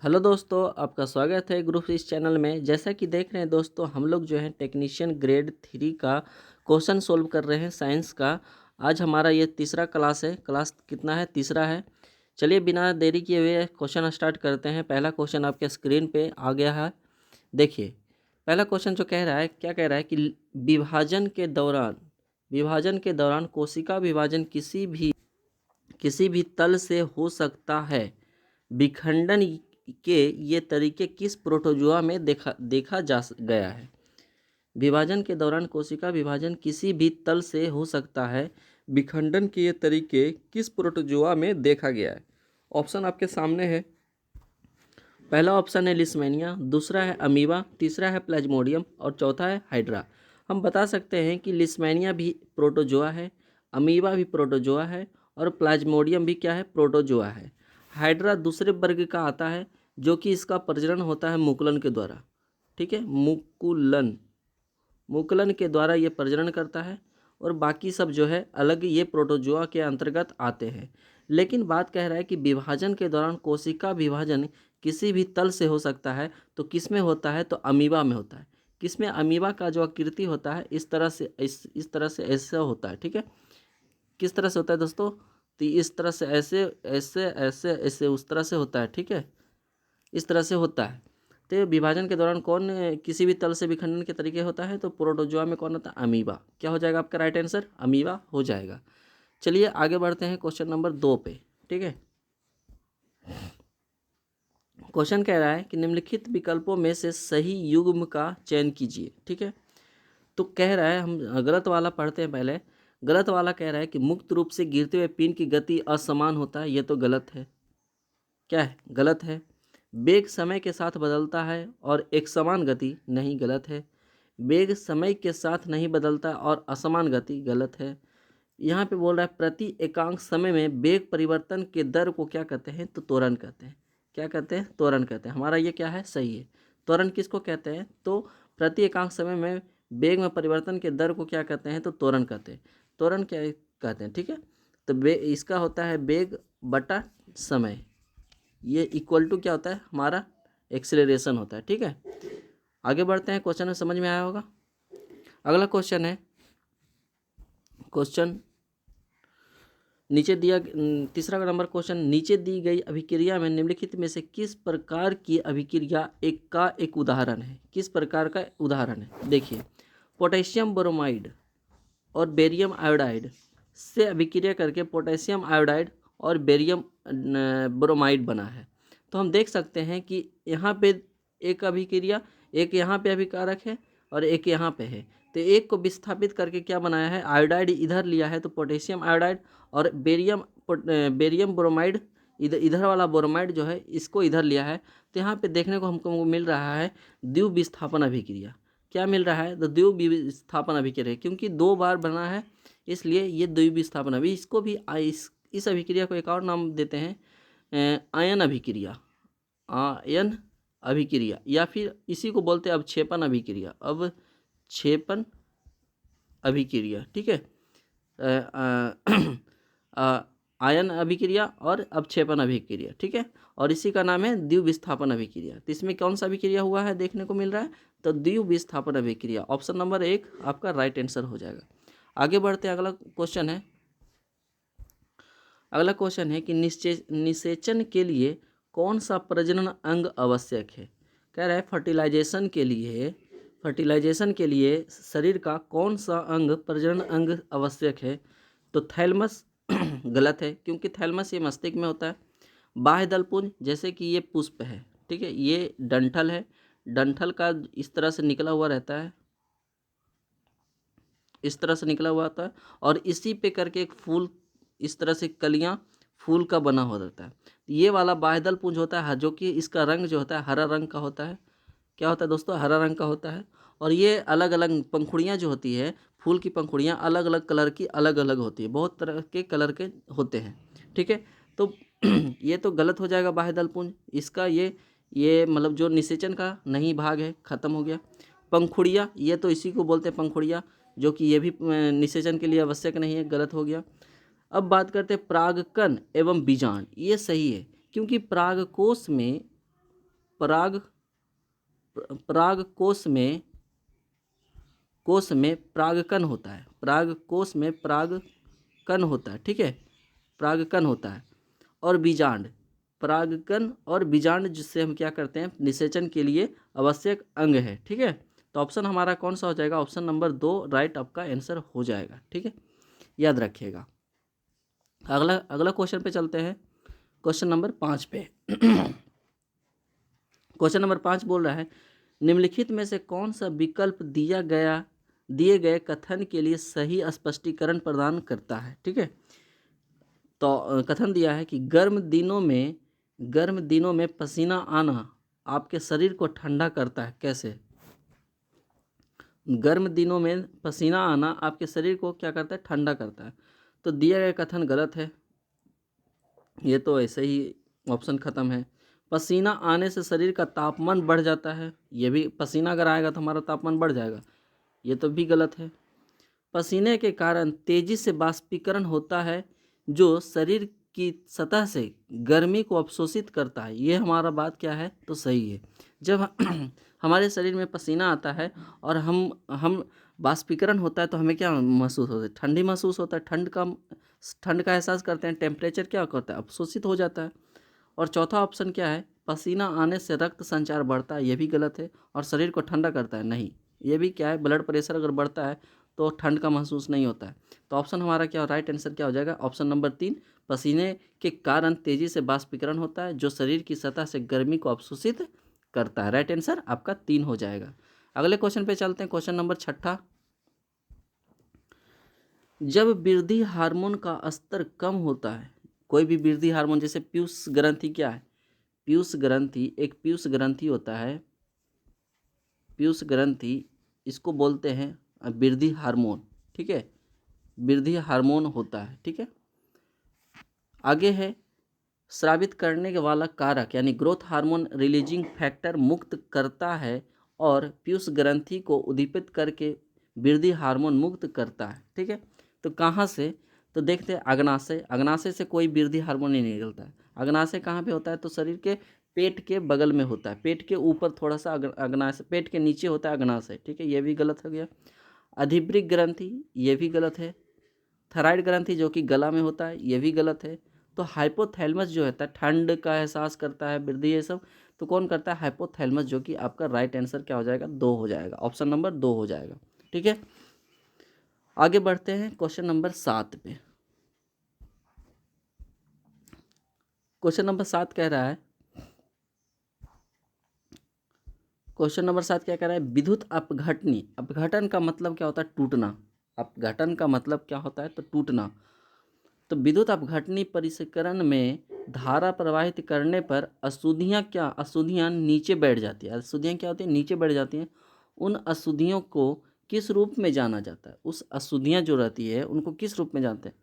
Hello दोस्तों, आपका स्वागत है ग्रुप इस चैनल में। जैसा कि देख रहे हैं दोस्तों, हम लोग जो है टेक्नीशियन ग्रेड 3 का क्वेश्चन सोल्व कर रहे हैं साइंस का। आज हमारा ये तीसरा क्लास है। क्लास कितना है? तीसरा है। चलिए बिना देरी किए हुए क्वेश्चन स्टार्ट करते हैं। पहला क्वेश्चन आपके स्क्रीन पे आ गया है। देखिए, पहला क्वेश्चन जो कह रहा है, क्या कह रहा है कि विभाजन के दौरान कोशिका विभाजन किसी भी तल से हो सकता है। विखंडन के ये तरीके किस प्रोटोजोआ में देखा गया है? विभाजन के दौरान कोशिका विभाजन किसी भी तल से हो सकता है। विखंडन के ये तरीके किस प्रोटोजोआ में देखा गया है? ऑप्शन आपके सामने है। पहला ऑप्शन है लिस्मेनिया, दूसरा है अमीबा, तीसरा है प्लाज्मोडियम और चौथा है हाइड्रा। हम बता सकते हैं कि लिस्मेनिया भी प्रोटोजोआ है, अमीबा भी प्रोटोजोआ है और प्लाज्मोडियम भी क्या है? प्रोटोजोआ है। हाइड्रा दूसरे वर्ग का आता है, जो कि इसका प्रजनन होता है मुकुलन के द्वारा। ठीक है, मुकुलन के द्वारा ये प्रजनन करता है और बाकी सब जो है अलग ये प्रोटोजोआ के अंतर्गत आते हैं। लेकिन बात कह रहा है कि विभाजन के दौरान कोशिका विभाजन किसी भी तल से हो सकता है, तो किस में होता है? तो अमीबा में होता है। किसमें? अमीबा का जो आकृति होता है इस तरह से ऐसा होता है। ठीक है, किस तरह से होता है दोस्तों? तो इस तरह से ऐसे ऐसे ऐसे ऐसे उस तरह से होता है। ठीक है, इस तरह से होता है। तो विभाजन के दौरान कौन किसी भी तल से विखंडन के तरीके होता है? तो प्रोटोजोआ में कौन होता है? अमीबा। क्या हो जाएगा आपका राइट आंसर? अमीबा हो जाएगा। चलिए आगे बढ़ते हैं क्वेश्चन नंबर 2 पे। ठीक है, क्वेश्चन कह रहा है कि निम्नलिखित विकल्पों में से सही युग्म का चयन कीजिए। ठीक है, तो कह रहा है, हम गलत वाला पढ़ते हैं पहले। गलत वाला कह रहा है कि मुक्त रूप से गिरते हुए पिंड की गति असमान होता है। ये तो गलत है। क्या है? गलत है। वेग समय के साथ बदलता है और एक समान गति नहीं, गलत है। वेग समय के साथ नहीं बदलता और असमान गति, गलत है। यहाँ पे बोल रहा है प्रति एकांक समय में वेग परिवर्तन के दर को क्या कहते हैं? तो त्वरण कहते हैं। क्या कहते हैं? त्वरण कहते हैं। हमारा ये क्या है? सही है। त्वरण किसको कहते हैं? तो प्रति एकांक समय में वेग में परिवर्तन के दर को क्या कहते हैं? तो त्वरण कहते हैं। त्वरण क्या कहते हैं? ठीक है, तो इसका होता है वेग बटा समय। ये इक्वल टू क्या होता है? हमारा एक्सेलरेशन होता है। ठीक है, आगे बढ़ते हैं। क्वेश्चन में समझ में आया होगा। अगला क्वेश्चन है, क्वेश्चन नीचे दिया तीसरा नंबर क्वेश्चन, नीचे दी गई अभिक्रिया में निम्नलिखित में से किस प्रकार की अभिक्रिया एक उदाहरण है? किस प्रकार का उदाहरण है? देखिए, पोटेशियम ब्रोमाइड और बेरियम आयोडाइड से अभिक्रिया करके पोटेशियम आयोडाइड और बेरियम ब्रोमाइड बना है। तो हम देख सकते हैं कि यहाँ पे एक अभिक्रिया, एक यहाँ पे अभिकारक है और एक यहाँ पे है। तो एक को विस्थापित करके क्या बनाया है? आयोडाइड इधर लिया है, तो पोटेशियम आयोडाइड, और बेरियम ब्रोमाइड इधर, इधर वाला ब्रोमाइड जो है इसको इधर लिया है। तो यहाँ पे देखने को हमको मिल रहा है द्विविस्थापन अभिक्रिया। क्या मिल रहा है? तो द्विविस्थापन अभिक्रिया, क्योंकि 2 बार बना है इसलिए ये द्विविस्थापन। अभी इसको भी इस अभिक्रिया को एक और नाम देते हैं, आयन अभिक्रिया। आयन अभिक्रिया, या फिर इसी को बोलते हैं अवक्षेपण अभिक्रिया। अवक्षेपण अभिक्रिया। ठीक है, आयन अभिक्रिया और अवक्षेपण अभिक्रिया। ठीक है, और इसी का नाम है द्विविस्थापन अभिक्रिया। तो इसमें कौन सा अभिक्रिया हुआ है देखने को मिल रहा है? तो द्विविस्थापन अभिक्रिया। ऑप्शन नंबर 1 आपका राइट आंसर हो जाएगा। आगे बढ़ते हैं। अगला क्वेश्चन है कि निषेचन के लिए कौन सा प्रजनन अंग आवश्यक है? कह रहा है फर्टिलाइजेशन के लिए शरीर का कौन सा अंग प्रजनन अंग आवश्यक है? तो थैलमस गलत है, क्योंकि थैलमस ये मस्तिष्क में होता है। बाह्य दलपुंज, जैसे कि ये पुष्प है। ठीक है, ये डंठल है। डंठल का इस तरह से निकला हुआ रहता है, इस तरह से निकला हुआ आता है, और इसी पे करके एक फूल, इस तरह से कलियां फूल का बना हो जाता है। ये वाला बाह्यदल पुंज होता है, जो कि इसका रंग जो होता है हरा रंग का होता है। क्या होता है दोस्तों? हरा रंग का होता है। और ये अलग अलग पंखुड़ियाँ जो होती है, फूल की पंखुड़ियाँ अलग अलग कलर की अलग अलग होती है, बहुत तरह के कलर के होते हैं। ठीक है, तो ये तो गलत हो जाएगा बाह्यदल पुंज। इसका ये मतलब जो निषेचन का नहीं भाग है, खत्म हो गया। पंखुड़ियाँ, ये तो इसी को बोलते हैं पंखुड़ियाँ, जो कि ये भी निषेचन के लिए आवश्यक नहीं है, गलत हो गया। अब बात करते हैं परागकण एवं बीजांड। ये सही है, क्योंकि परागकोश में पराग पराग कोश में परागकण होता है, पराग कोश में परागकण होता है, ठीक है, परागकण होता है। और बीजांड, परागकण और बीजांड जिससे हम क्या करते हैं, निषेचन के लिए आवश्यक अंग है, ठीक है। तो ऑप्शन हमारा कौन सा हो जाएगा, ऑप्शन नंबर 2 राइट आपका आंसर हो जाएगा, ठीक है, याद रखिएगा। अगला क्वेश्चन पे चलते हैं, क्वेश्चन नंबर 5 पे। क्वेश्चन नंबर 5 बोल रहा है, निम्नलिखित में से कौन सा विकल्प दिए गए कथन के लिए सही स्पष्टीकरण प्रदान करता है, ठीक है। तो कथन दिया है कि गर्म दिनों में पसीना आना आपके शरीर को ठंडा करता है, कैसे? गर्म दिनों में पसीना आना आपके शरीर को क्या करता है, ठंडा करता है। तो दिया गया कथन गलत है, ये तो ऐसे ही ऑप्शन खत्म है। पसीना आने से शरीर का तापमान बढ़ जाता है, ये भी, पसीना अगर आएगा तो हमारा तापमान बढ़ जाएगा, ये तो भी गलत है। पसीने के कारण तेजी से बाष्पीकरण होता है जो शरीर की सतह से गर्मी को अवशोषित करता है, ये हमारा बात क्या है, तो सही है। जब हमारे शरीर में पसीना आता है और हम बाष्पीकरण होता है तो हमें क्या महसूस होता है, ठंडी महसूस होता है, ठंड का एहसास करते हैं, टेम्परेचर क्या करता है, अवशोषित हो जाता है। और चौथा ऑप्शन क्या है, पसीना आने से रक्त संचार बढ़ता है, ये भी गलत है। और शरीर को ठंडा करता है, नहीं, ये भी क्या है, ब्लड प्रेशर अगर बढ़ता है तो ठंड का महसूस नहीं होता है। तो ऑप्शन हमारा क्या, राइट आंसर क्या हो जाएगा, ऑप्शन नंबर 3, पसीने के कारण तेजी से बाष्पीकरण होता है जो शरीर की सतह से गर्मी को अवशोषित करता है। राइट आंसर आपका 3 हो जाएगा। अगले क्वेश्चन पे चलते हैं, क्वेश्चन नंबर 6। जब वृद्धि हार्मोन का स्तर कम होता है, कोई भी वृद्धि हार्मोन, जैसे पीयूष ग्रंथि क्या है, पीयूष ग्रंथि होता है, पीयूष ग्रंथि, इसको बोलते हैं वृद्धि हार्मोन, ठीक है, वृद्धि हार्मोन होता है, ठीक है। आगे है, स्रावित करने वाला कारक यानी ग्रोथ हार्मोन रिलीजिंग फैक्टर मुक्त करता है और पीयूष ग्रंथि को उद्दीपित करके वृद्धि हार्मोन मुक्त करता है, ठीक है। तो कहाँ से, तो देखते हैं, अग्नाशय से कोई वृद्धि हार्मोन नहीं निकलता है। अग्नाशय कहाँ पे होता है, तो शरीर के पेट के बगल में होता है, पेट के ऊपर थोड़ा सा अग्नाशय, पेट के नीचे होता है अग्नाशय, ठीक है, ये भी गलत हो गया। अधिवृक्क ग्रंथि, ये भी गलत है। थायराइड ग्रंथि जो कि गला में होता है, ये भी गलत है। तो हाइपोथैलेमस जो होता है, ठंड का एहसास करता है, वृद्धि, ये सब तो कौन करता है, हाइपोथैलेमस, जो कि आपका राइट आंसर क्या हो जाएगा, 2 हो जाएगा, ऑप्शन नंबर 2 हो जाएगा, ठीक है। आगे बढ़ते हैं क्वेश्चन नंबर 7 पे। क्वेश्चन नंबर 7 कह रहा है, क्वेश्चन नंबर 7 क्या कह रहा है, विद्युत अपघटनी, अपघटन का मतलब क्या होता है, टूटना, अपघटन का मतलब क्या होता है, तो टूटना। तो विद्युत अपघटनी परिष्करण में धारा प्रवाहित करने पर अशुद्धियाँ नीचे बैठ जाती है। अशुद्धियाँ क्या होती हैं, नीचे बैठ जाती हैं। उन अशुद्धियों को किस रूप में जाना जाता है, उस अशुद्धियाँ जो रहती है उनको किस रूप में जानते हैं,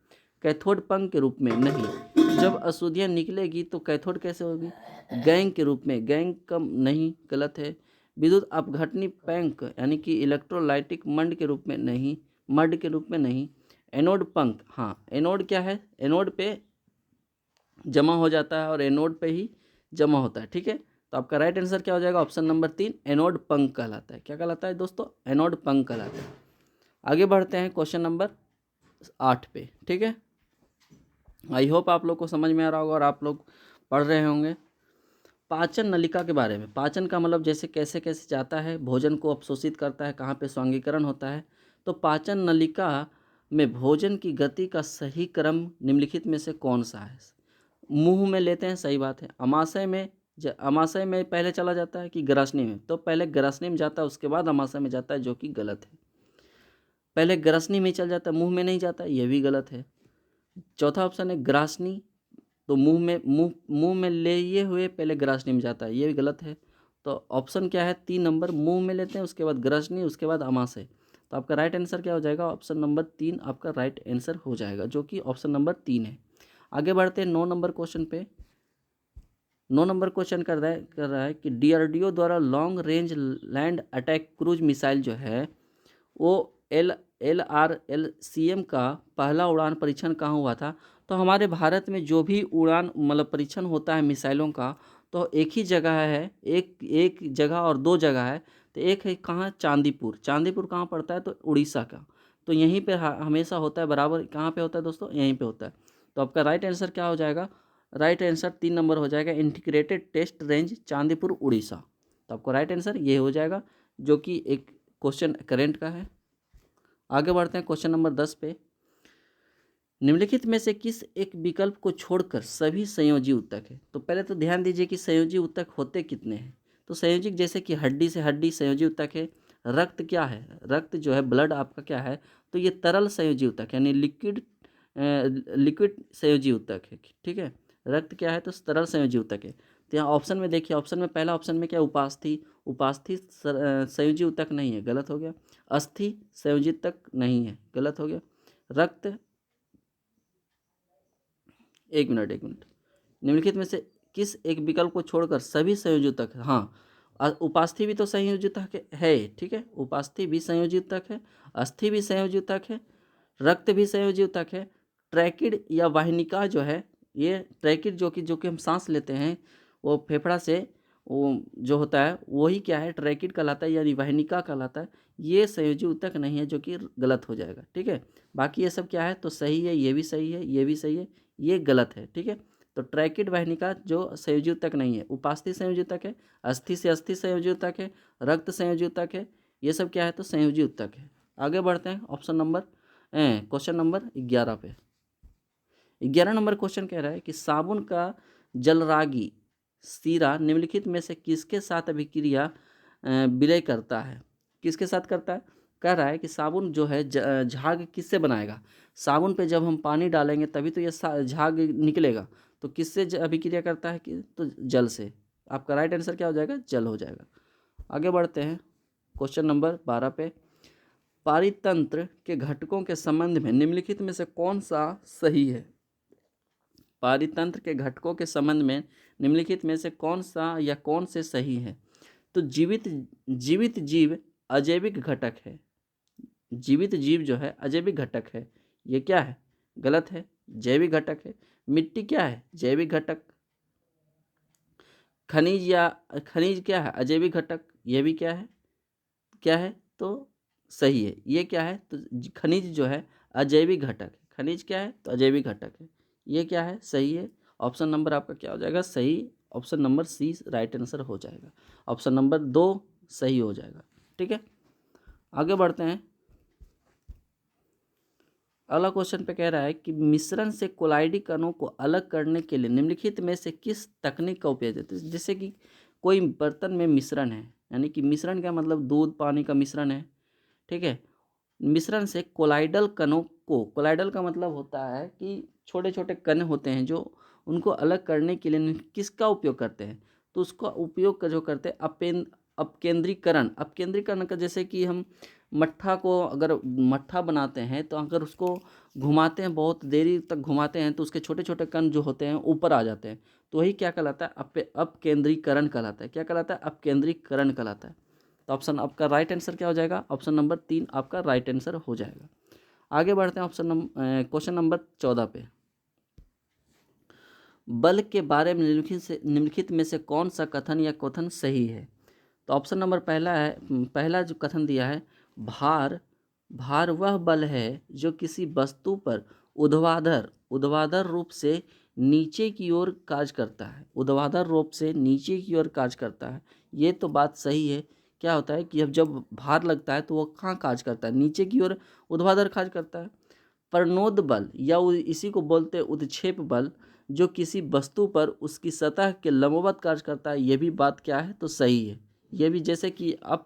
कैथोड पंख के रूप में, नहीं। जब अशुद्धियाँ निकलेगी तो कैथोड कैसे होगी, गैंग के रूप में, गैंग कम, नहीं, गलत है। विद्युत अपघटनी पंख यानी कि इलेक्ट्रोलाइटिक मंड के रूप में, नहीं, मड के रूप में नहीं। एनोड पंख, हाँ, एनोड क्या है, एनोड पे जमा हो जाता है और एनोड पे ही जमा होता है, ठीक है। तो आपका राइट आंसर क्या हो जाएगा, ऑप्शन नंबर 3, एनोड पंख कहलाता है। क्या कहलाता है दोस्तों, एनोड पंख कहलाता है। आगे बढ़ते हैं क्वेश्चन नंबर 8 पे, ठीक है। आई होप आप लोग को समझ में आ रहा होगा और आप लोग पढ़ रहे होंगे। पाचन नलिका के बारे में, पाचन का मतलब जैसे कैसे कैसे जाता है, भोजन को अवशोषित करता है, कहाँ पे स्वांगीकरण होता है। तो पाचन नलिका में भोजन की गति का सही क्रम निम्नलिखित में से कौन सा है, मुंह में लेते हैं, सही बात है। अमाशय में पहले चला जाता है कि ग्रासनी में, तो पहले ग्रासनी में जाता है उसके बाद अमाशय में जाता है, जो कि गलत है। पहले ग्रासनी में चल जाता है, मुंह में नहीं जाता, ये भी गलत है। चौथा ऑप्शन है ग्रासनी, तो मुंह में लिए हुए पहले ग्रासनी में जाता है, ये भी गलत है। तो ऑप्शन क्या है, 3 नंबर, मुंह में लेते हैं उसके बाद ग्रासनी उसके बाद अमाशय। तो आपका राइट आंसर क्या हो जाएगा, ऑप्शन नंबर 3 आपका राइट आंसर हो जाएगा, जो कि ऑप्शन नंबर 3 है। आगे बढ़ते हैं 9 नंबर क्वेश्चन पे। 9 नंबर क्वेश्चन कर रहा है कि डीआरडीओ द्वारा long range land attack cruise missile जो है वो LRLCM का पहला उड़ान परीक्षण कहाँ हुआ था। तो हमारे भारत में जो भी उड़ान मतलब परीक्षण होता है मिसाइलों का, तो एक ही जगह है, एक जगह और दो जगह है। तो एक है कहाँ, चांदीपुर। चांदीपुर कहाँ पड़ता है, तो उड़ीसा का। तो यहीं पे हमेशा होता है बराबर, कहाँ पे होता है दोस्तों, यहीं पे होता है। तो आपका राइट आंसर क्या हो जाएगा, राइट आंसर 3 नंबर हो जाएगा, integrated test range Chandipur Orissa. तो आपको राइट आंसर ये हो जाएगा, जो कि एक क्वेश्चन करेंट का है। आगे बढ़ते हैं क्वेश्चन नंबर 10 पे। निम्नलिखित में से किस एक विकल्प को छोड़कर सभी संयोजी ऊतक है। तो पहले तो ध्यान दीजिए कि संयोजी ऊतक होते कितने हैं। तो संयोजिक जैसे कि हड्डी से हड्डी संयोजी ऊतक है। रक्त क्या है, रक्त जो है ब्लड आपका क्या है, तो ये तरल संयोजी ऊतक यानी लिक्विड संयोजी ऊतक है। ठीक है, रक्त क्या है, तो तरल संयोजी ऊतक है। तो यहाँ ऑप्शन में देखिए, ऑप्शन में पहला ऑप्शन में क्या, उपास्थि। उपास्थि संयोजी ऊतक नहीं है, गलत हो गया। अस्थि संयोजी ऊतक नहीं है, गलत हो गया। रक्त, एक मिनट निम्नलिखित में से किस एक विकल्प को छोड़कर सभी संयोजक, हाँ, उपास्थि भी तो संयोजक है। ठीक है, उपास्थि भी संयोजक है, अस्थि भी संयोजक है, रक्त भी संयोजक है। ट्रैकिड या वाहिनिका जो है, ये ट्रैकिड जो कि हम सांस लेते हैं, वो फेफड़ा से वो जो होता है वही क्या है, ट्रैकिड कहलाता है, यानी वाहिनिका कहलाता है। ये संयोजी ऊतक नहीं है, जो कि गलत हो जाएगा। ठीक है, बाकी ये सब क्या है, तो सही है, ये भी सही है, ये भी सही है, ये गलत है। ठीक है, तो ट्रैकिड वाहिनिका जो संयोजी ऊतक नहीं है, उपास्थि संयोजी ऊतक है, अस्थि से अस्थि संयोजी ऊतक है, रक्त संयोजी ऊतक है, ये सब क्या है, तो संयोजी ऊतक है। आगे बढ़ते हैं ऑप्शन नंबर क्वेश्चन नंबर 11 पे। 11 नंबर क्वेश्चन कह रहा है कि साबुन का जलरागी सीरा निम्नलिखित में से किसके साथ अभिक्रिया विलय करता है। किसके साथ करता है, कह रहा है कि साबुन जो है झाग किससे बनाएगा। साबुन पे जब हम पानी डालेंगे तभी तो ये झाग निकलेगा। तो किससे अभिक्रिया करता है, कि तो जल से। आपका राइट आंसर क्या हो जाएगा, जल हो जाएगा। आगे बढ़ते हैं क्वेश्चन नंबर 12 पे। पारितंत्र के घटकों के संबंध में निम्नलिखित में से कौन सा सही है। पारितंत्र के घटकों के संबंध में निम्नलिखित में से कौन सा या कौन से सही है। तो जीवित जीव अजैविक घटक है। जीवित जीव जो है अजैविक घटक है, ये क्या है, गलत है, जैविक घटक है। मिट्टी क्या है, जैविक घटक। खनिज क्या है, अजैविक घटक, ये भी क्या है, तो सही है, ये क्या है, तो खनिज जो है अजैविक घटक है। खनिज क्या है, तो अजैविक घटक है, ये क्या है, सही है। ऑप्शन नंबर आपका क्या हो जाएगा, सही। Option number C right answer हो जाएगा, ऑप्शन नंबर 2 सही हो जाएगा। ठीक है, आगे बढ़ते हैं। अगला क्वेश्चन पे कह रहा है कि मिश्रण से कोलाइडी कणों को अलग करने के लिए निम्नलिखित में से किस तकनीक का उपयोग होता है। जैसे कि कोई बर्तन में मिश्रण है, यानी कि मिश्रण का मतलब दूध पानी का मिश्रण है। ठीक है, मिश्रण से कोलाइडल कणों को, कोलाइडल का मतलब होता है कि छोटे छोटे कण होते हैं, जो उनको अलग करने के लिए किसका उपयोग करते हैं। तो उसका उपयोग जो करते हैं अपकेंद्रीकरण। अपकेंद्रीकरण का, जैसे कि हम मट्ठा को, अगर मट्ठा बनाते हैं तो अगर उसको घुमाते हैं, बहुत देरी तक घुमाते हैं, तो उसके छोटे छोटे कण जो होते हैं ऊपर आ जाते हैं। तो वही क्या कहलाता है, अपकेंद्रीकरण कहलाता है। क्या कहलाता है, अपकेंद्रीकरण कहलाता है। तो ऑप्शन आपका राइट आंसर क्या हो जाएगा, ऑप्शन नंबर 3 आपका राइट आंसर हो जाएगा। आगे बढ़ते हैं क्वेश्चन नंबर 14 पे। बल के बारे में निम्नलिखित में से कौन सा कथन या कथन सही है। तो ऑप्शन नंबर पहला जो कथन दिया है, भार वह बल है जो किसी वस्तु पर ऊर्ध्वाधर रूप से नीचे की ओर कार्य करता है। ऊर्ध्वाधर रूप से नीचे की ओर कार्य करता है, ये तो बात सही है। क्या होता है कि जब भार लगता है तो वो कहाँ कार्य करता है, नीचे की ओर ऊर्ध्वाधर कार्य करता है। प्रणोद बल या इसी को बोलते हैं उद्क्षेप बल, जो किसी वस्तु पर उसकी सतह के लंबवत कार्य करता है, ये भी बात क्या है, तो सही है। ये भी, जैसे कि आप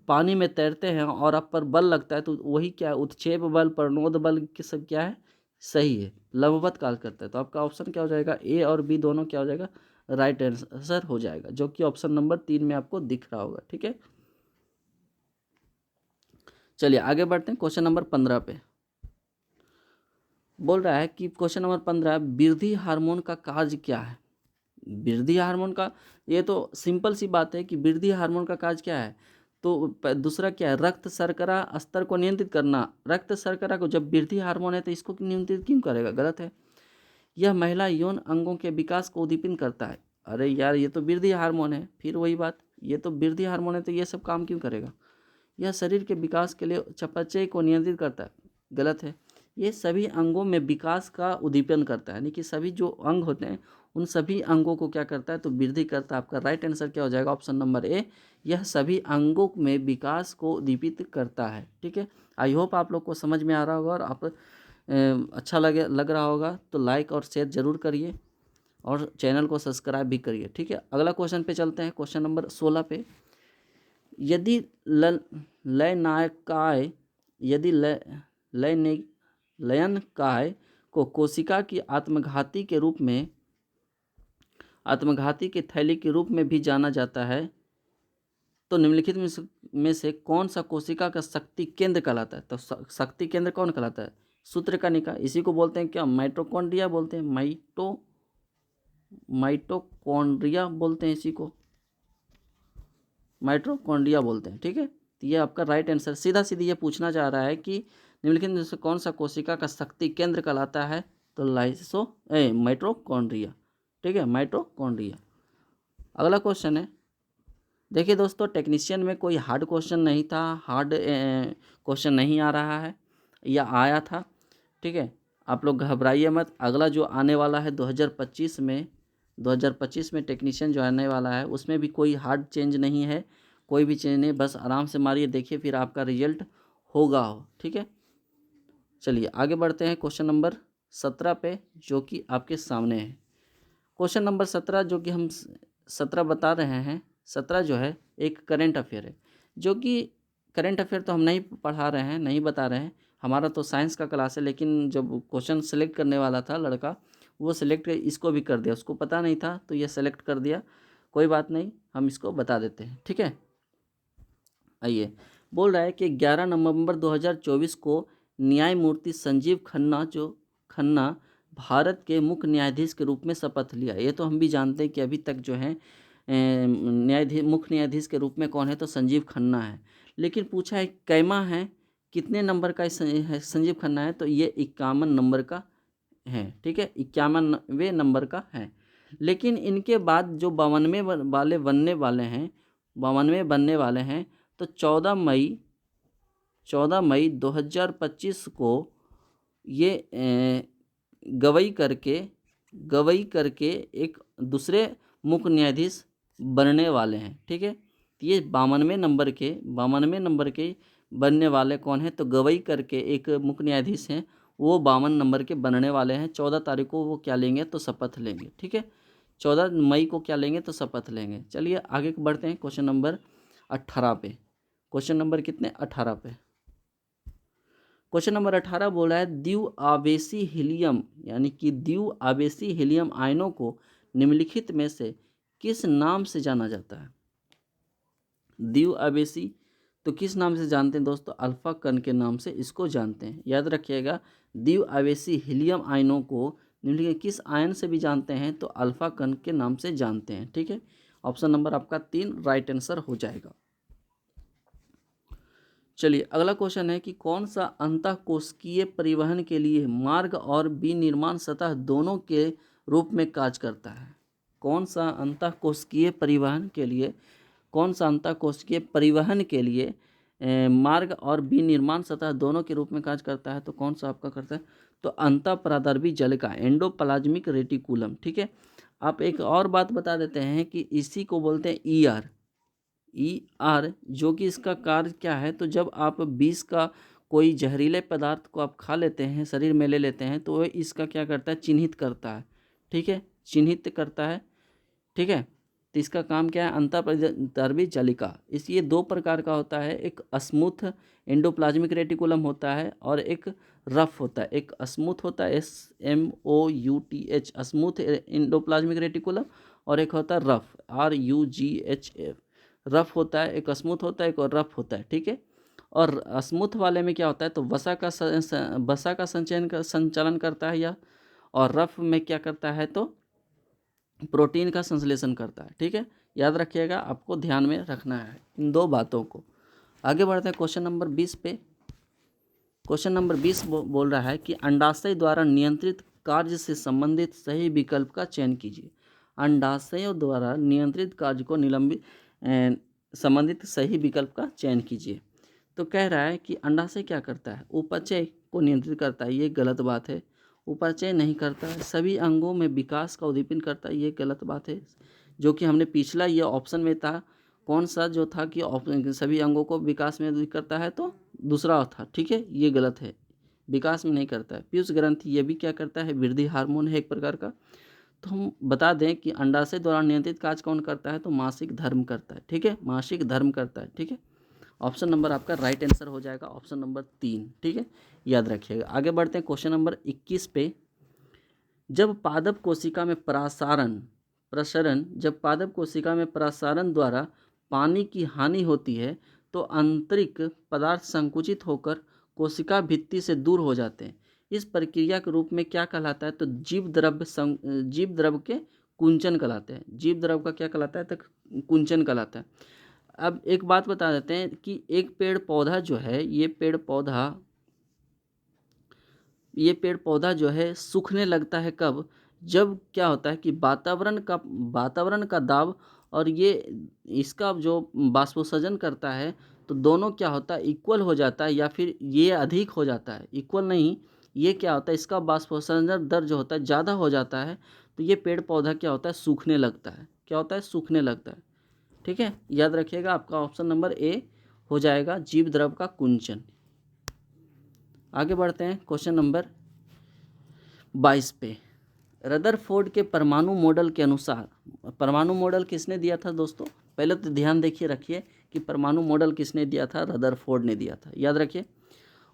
पानी में तैरते हैं और आप पर बल लगता है, तो वही क्या है, उत्क्षेप बल, प्रणोद बल के सब क्या है, सही है, लंबवत कार्य करता है। तो आपका ऑप्शन क्या हो जाएगा, ए और बी दोनों क्या हो जाएगा, राइट आंसर हो जाएगा, जो कि ऑप्शन नंबर 3 में आपको दिख रहा होगा। ठीक है, चलिए आगे बढ़ते हैं क्वेश्चन नंबर 15 पे। बोल रहा है कि क्वेश्चन नंबर 15, वृद्धि हार्मोन का कार्य क्या है। वृद्धि हार्मोन का, ये तो सिंपल सी बात है कि वृद्धि हार्मोन का कार्य क्या है। तो दूसरा क्या है, रक्त शर्करा स्तर को नियंत्रित करना। रक्त शर्करा को, जब वृद्धि हार्मोन है तो इसको नियंत्रित क्यों करेगा, गलत है। यह महिला यौन अंगों के विकास को उद्दीपित करता है। अरे यार ये तो वृद्धि हार्मोन है, फिर वही बात, ये तो वृद्धि हार्मोन है तो ये सब काम क्यों करेगा? यह शरीर के विकास के लिए चयापचय को नियंत्रित करता है। गलत है। ये सभी अंगों में विकास का उद्दीपन करता है, यानी कि सभी जो अंग होते हैं उन सभी अंगों को क्या करता है तो वृद्धि करता है। आपका राइट आंसर क्या हो जाएगा? ऑप्शन नंबर ए, यह सभी अंगों में विकास को उद्दीपित करता है। ठीक है, आई होप आप लोग को समझ में आ रहा होगा और आप अच्छा लग रहा होगा तो लाइक और शेयर जरूर करिए और चैनल को सब्सक्राइब भी करिए। ठीक है, अगला क्वेश्चन पे चलते हैं, क्वेश्चन नंबर 16 पे। यदि लयनायकाय यदि लयनकाय को कोशिका की आत्मघाती के थैली के रूप में भी जाना जाता है तो निम्नलिखित में से कौन सा कोशिका का शक्ति केंद्र कहलाता है? तो शक्ति केंद्र कौन कहलाता है? सूत्रकणिका, इसी को बोलते हैं क्या? माइटोकॉन्ड्रिया बोलते हैं, माइटोकॉन्ड्रिया बोलते हैं, इसी को माइटोकॉन्ड्रिया बोलते हैं। ठीक है, तो ये आपका राइट आंसर। सीधा सीधी ये पूछना चाह रहा है कि निम्नलिखित में से कौन सा कोशिका का शक्ति केंद्र कहलाता है? तो माइटोकॉन्ड्रिया। ठीक है, माइटोकॉन्ड्रिया। अगला क्वेश्चन है, देखिए दोस्तों, टेक्नीशियन में कोई हार्ड क्वेश्चन नहीं था, हार्ड क्वेश्चन नहीं आ रहा है या आया था। ठीक है, आप लोग घबराइए मत। अगला जो आने वाला है 2025 में टेक्नीशियन जो आने वाला है उसमें भी कोई हार्ड चेंज नहीं है, कोई भी चेंज नहीं, बस आराम से मारिए, देखिए फिर आपका रिजल्ट होगा। ठीक है, चलिए आगे बढ़ते हैं क्वेश्चन नंबर 17 पे, जो कि आपके सामने है। क्वेश्चन नंबर 17 जो कि हम 17 बता रहे हैं, 17 जो है एक करेंट अफेयर है, जो कि करेंट अफेयर तो हम नहीं पढ़ा रहे हैं, नहीं बता रहे हैं, हमारा तो साइंस का क्लास है। लेकिन जब क्वेश्चन सेलेक्ट करने वाला था लड़का, वो सिलेक्ट इसको भी कर दिया, उसको पता नहीं था तो ये सेलेक्ट कर दिया। कोई बात नहीं, हम इसको बता देते हैं। ठीक है, आइए, बोल रहा है कि 11 नवंबर 2024 को न्यायमूर्ति संजीव खन्ना भारत के मुख्य न्यायाधीश के रूप में शपथ लिया। ये तो हम भी जानते हैं कि अभी तक जो है मुख्य न्यायाधीश के रूप में कौन है? तो संजीव खन्ना है। लेकिन पूछा है कैमा है, कितने नंबर का संजीव खन्ना है? तो ये 51 नंबर का है। ठीक है, 51वें नंबर का है। लेकिन इनके बाद जो 52वें वाले बनने वाले हैं तो 14 मई 2025 को ये गवई करके एक दूसरे मुख्य न्यायाधीश बनने वाले हैं। ठीक है, ये 52वें नंबर के बनने वाले कौन है? तो गवई करके एक मुख्य न्यायाधीश हैं, वो 52 नंबर के बनने वाले हैं। 14 तारीख को वो क्या लेंगे? तो शपथ लेंगे। ठीक है, 14 मई को क्या लेंगे? तो शपथ लेंगे। चलिए आगे बढ़ते हैं क्वेश्चन नंबर 18 पे। क्वेश्चन नंबर कितने? 18 पे। क्वेश्चन नंबर 18 बोला है द्विआवेशी हीलियम, यानी कि द्विआवेशी हीलियम आयनों को निम्नलिखित में से किस नाम से जाना जाता है? द्विआवेशी तो किस नाम से जानते हैं दोस्तों? अल्फा कण के नाम से इसको जानते हैं। याद रखिएगा, द्विआवेशी हीलियम आयनों को निम्नलिखित किस आयन से भी जानते हैं? तो अल्फा कण के नाम से जानते हैं। ठीक है, ऑप्शन नंबर आपका 3 राइट आंसर हो जाएगा। चलिए अगला क्वेश्चन है कि कौन सा अंतःकोशिकीय परिवहन के लिए मार्ग और विनिर्माण सतह दोनों के रूप में कार्य करता है? कौन सा अंतःकोशिकीय परिवहन के लिए मार्ग और विनिर्माण सतह दोनों के रूप में कार्य करता है? तो कौन सा आपका करता है? तो अंतःपराद्रवी जलिका, एंडोप्लाज्मिक रेटिकुलम। ठीक है, आप एक और बात बता देते हैं कि इसी को बोलते हैं ER, जो कि इसका कार्य क्या है? तो जब आप विष का कोई जहरीले पदार्थ को आप खा लेते हैं, शरीर में ले लेते हैं, तो इसका क्या करता है? चिन्हित करता है। ठीक है, चिन्हित करता है। ठीक है, तो इसका काम क्या है? अंतःपराद्रवी जलिका। ये 2 प्रकार का होता है, एक स्मूथ एंडोप्लाज्मिक रेटिकुलम होता है और एक रफ होता है। एक स्मूथ होता है SMOUTH, स्मूथ एंडोप्लाज्मिक रेटिकुलम, और एक होता है रफ RUGHF। रफ होता है, एक स्मूथ होता है, एक और रफ होता है। ठीक है, और स्मूथ वाले में क्या होता है? तो वसा का संचालन करता है या, और रफ में क्या करता है? तो प्रोटीन का संश्लेषण करता है। ठीक है, याद रखिएगा, आपको ध्यान में रखना है इन 2 बातों को। आगे बढ़ते हैं क्वेश्चन नंबर 20 पे। क्वेश्चन नंबर 20 बोल रहा है कि अंडाशय द्वारा नियंत्रित कार्य से संबंधित सही विकल्प का चयन कीजिए। अंडाशयों द्वारा नियंत्रित कार्य को निलंबित संबंधित सही विकल्प का चयन कीजिए। तो कह रहा है कि अंडाशय क्या करता है, उपापचय को नियंत्रित करता है, ये गलत बात है। उपापचय नहीं करता है, सभी अंगों में विकास का उद्दीपन करता है, ये गलत बात है। जो कि हमने पिछला ये ऑप्शन में था, कौन सा जो था कि सभी अंगों को विकास में करता है, तो दूसरा था, ठीक है, ये गलत है, विकास में नहीं करता है। पीयूष ग्रंथि ये भी क्या करता है, वृद्धि हार्मोन है एक प्रकार का। तो हम बता दें कि अंडाशय द्वारा नियंत्रित कार्य कौन करता है, तो मासिक धर्म करता है, ठीक है, मासिक धर्म करता है, ठीक है। ऑप्शन नंबर आपका राइट आंसर हो जाएगा, ऑप्शन नंबर 3, ठीक है, याद रखिएगा। आगे बढ़ते हैं क्वेश्चन नंबर 21 पे। जब पादप कोशिका में प्रसारण द्वारा पानी की हानि होती है तो आंतरिक पदार्थ संकुचित होकर कोशिका भित्ति से दूर हो जाते हैं। इस प्रक्रिया के रूप में क्या कहलाता है, तो जीव द्रव के कुंचन कहलाते हैं। जीव द्रव का क्या कहलाता है, तो कुंचन कहलाता है। अब एक बात बता देते हैं कि एक पेड़ पौधा जो है, ये पेड़ पौधा जो है सूखने लगता है कब, जब क्या होता है कि वातावरण का दाब और ये इसका जो बाष्पोत्सर्जन करता है, तो दोनों क्या होता है, इक्वल हो जाता है, या फिर ये अधिक हो जाता है, इक्वल नहीं, ये क्या होता है, इसका बाष्पोत्सर्जन दर जो होता है ज़्यादा हो जाता है, तो ये पेड़ पौधा क्या होता है, सूखने लगता है। क्या होता है, सूखने लगता है, ठीक है, याद रखिएगा। आपका ऑप्शन नंबर ए हो जाएगा, जीव द्रव का कुंचन। आगे बढ़ते हैं क्वेश्चन नंबर 22 पे। रदरफोर्ड के परमाणु मॉडल के अनुसार, परमाणु मॉडल किसने दिया था दोस्तों, पहले तो ध्यान देखिए रखिए कि परमाणु मॉडल किसने दिया था, रदरफोर्ड ने दिया था, याद रखिए।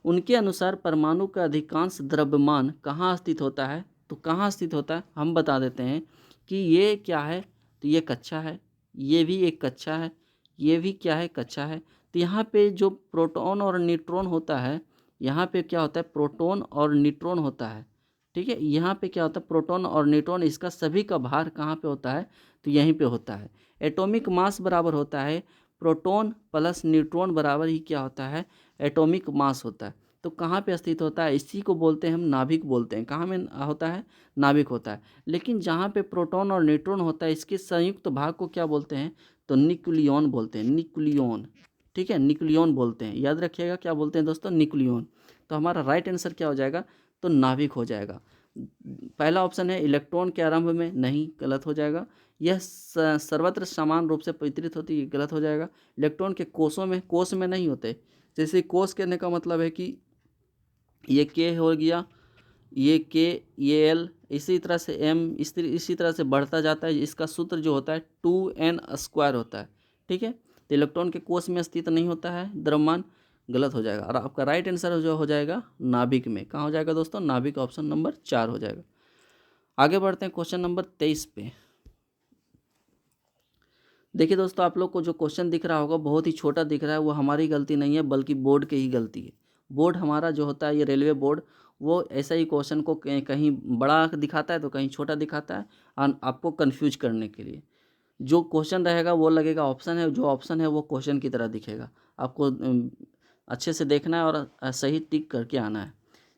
उनके अनुसार परमाणु का अधिकांश द्रव्यमान कहाँ स्थित होता है, तो कहाँ स्थित होता है, हम बता देते हैं कि ये क्या है, तो ये कक्षा है, ये भी एक कक्षा है, ये भी क्या है, कक्षा है। तो यहाँ पे जो प्रोटॉन और न्यूट्रॉन होता है, यहाँ पे क्या होता है, प्रोटॉन और न्यूट्रॉन होता है, ठीक है। यहाँ पे क्या होता है, प्रोटॉन और न्यूट्रॉन, इसका सभी का भार कहाँ पे होता है, तो यहीं पे होता है। एटॉमिक मास बराबर होता है प्रोटॉन प्लस न्यूट्रॉन बराबर ही क्या होता है, एटॉमिक मास होता है। तो कहाँ पे स्थित होता है, इसी को बोलते हैं हम नाभिक बोलते हैं। कहाँ में होता है, नाभिक होता है। लेकिन जहाँ पे प्रोटॉन और न्यूट्रॉन होता है, इसके संयुक्त भाग को क्या बोलते हैं, तो न्यूक्लियॉन बोलते हैं, न्यूक्लियॉन, ठीक है, न्यूक्लियॉन बोलते हैं, याद रखिएगा क्या बोलते हैं दोस्तों, न्यूक्लियॉन। तो हमारा राइट आंसर क्या हो जाएगा, तो नाभिक हो जाएगा। पहला ऑप्शन है इलेक्ट्रॉन के आरंभ में, नहीं, गलत हो जाएगा। यह सर्वत्र समान रूप से वितरित होती है, गलत हो जाएगा। इलेक्ट्रॉन के कोष में नहीं होते। जैसे कोष कहने का मतलब है कि ये के हो गया, ये के, ये एल, इसी तरह से एम, इसी तरह से बढ़ता जाता है। इसका सूत्र जो होता है 2n² होता है, ठीक है। तो इलेक्ट्रॉन के कोष में स्थित नहीं होता है द्रव्यमान, गलत हो जाएगा। और आपका राइट आंसर जो हो जाएगा नाभिक में, कहाँ हो जाएगा दोस्तों, नाभिक, ऑप्शन नंबर 4 हो जाएगा। आगे बढ़ते हैं क्वेश्चन नंबर 23 पे। देखिए दोस्तों, आप लोग को जो क्वेश्चन दिख रहा होगा बहुत ही छोटा दिख रहा है, वो हमारी गलती नहीं है, बल्कि बोर्ड की ही गलती है। बोर्ड हमारा जो होता है, ये रेलवे बोर्ड, वो ऐसा ही क्वेश्चन को कहीं बड़ा दिखाता है तो कहीं छोटा दिखाता है, आपको कंफ्यूज करने के लिए। जो क्वेश्चन रहेगा वो लगेगा ऑप्शन है, जो ऑप्शन है वो क्वेश्चन की तरह दिखेगा। आपको अच्छे से देखना है और सही टिक करके आना है।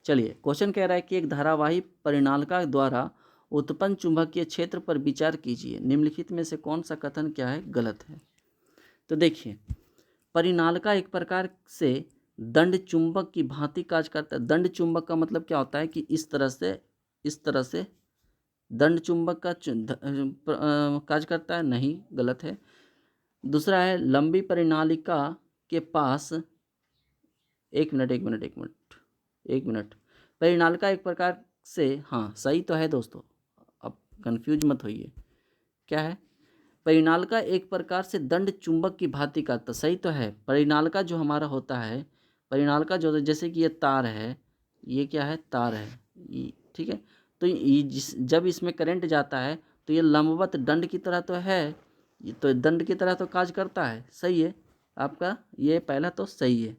चलिए, क्वेश्चन कह रहा है कि एक धारावाही परिनालिका द्वारा उत्पन्न चुंबकीय क्षेत्र पर विचार कीजिए, निम्नलिखित में से कौन सा कथन क्या है, गलत है। तो देखिए, परिनालिका एक प्रकार से दंड चुंबक की भांति कार्य करता है। दंड चुंबक का मतलब क्या होता है कि इस तरह से दंड चुंबक का कार्य करता है, नहीं, गलत है। दूसरा है लंबी परिनालिका के पास, एक मिनट, परिनालिका एक प्रकार से, हाँ सही तो है दोस्तों, अब कंफ्यूज मत होइए। क्या है, परिनालिका एक प्रकार से दंड चुंबक की भांति करता, सही तो है। परिनालिका जो हमारा होता है, परिनालिका जो, जैसे कि ये तार है, ये क्या है, तार है, ठीक है। तो जब इसमें करंट जाता है तो ये लंबवत दंड की तरह तो है, ये तो दंड की तरह तो कार्य करता है, सही है आपका, ये पहला तो सही है।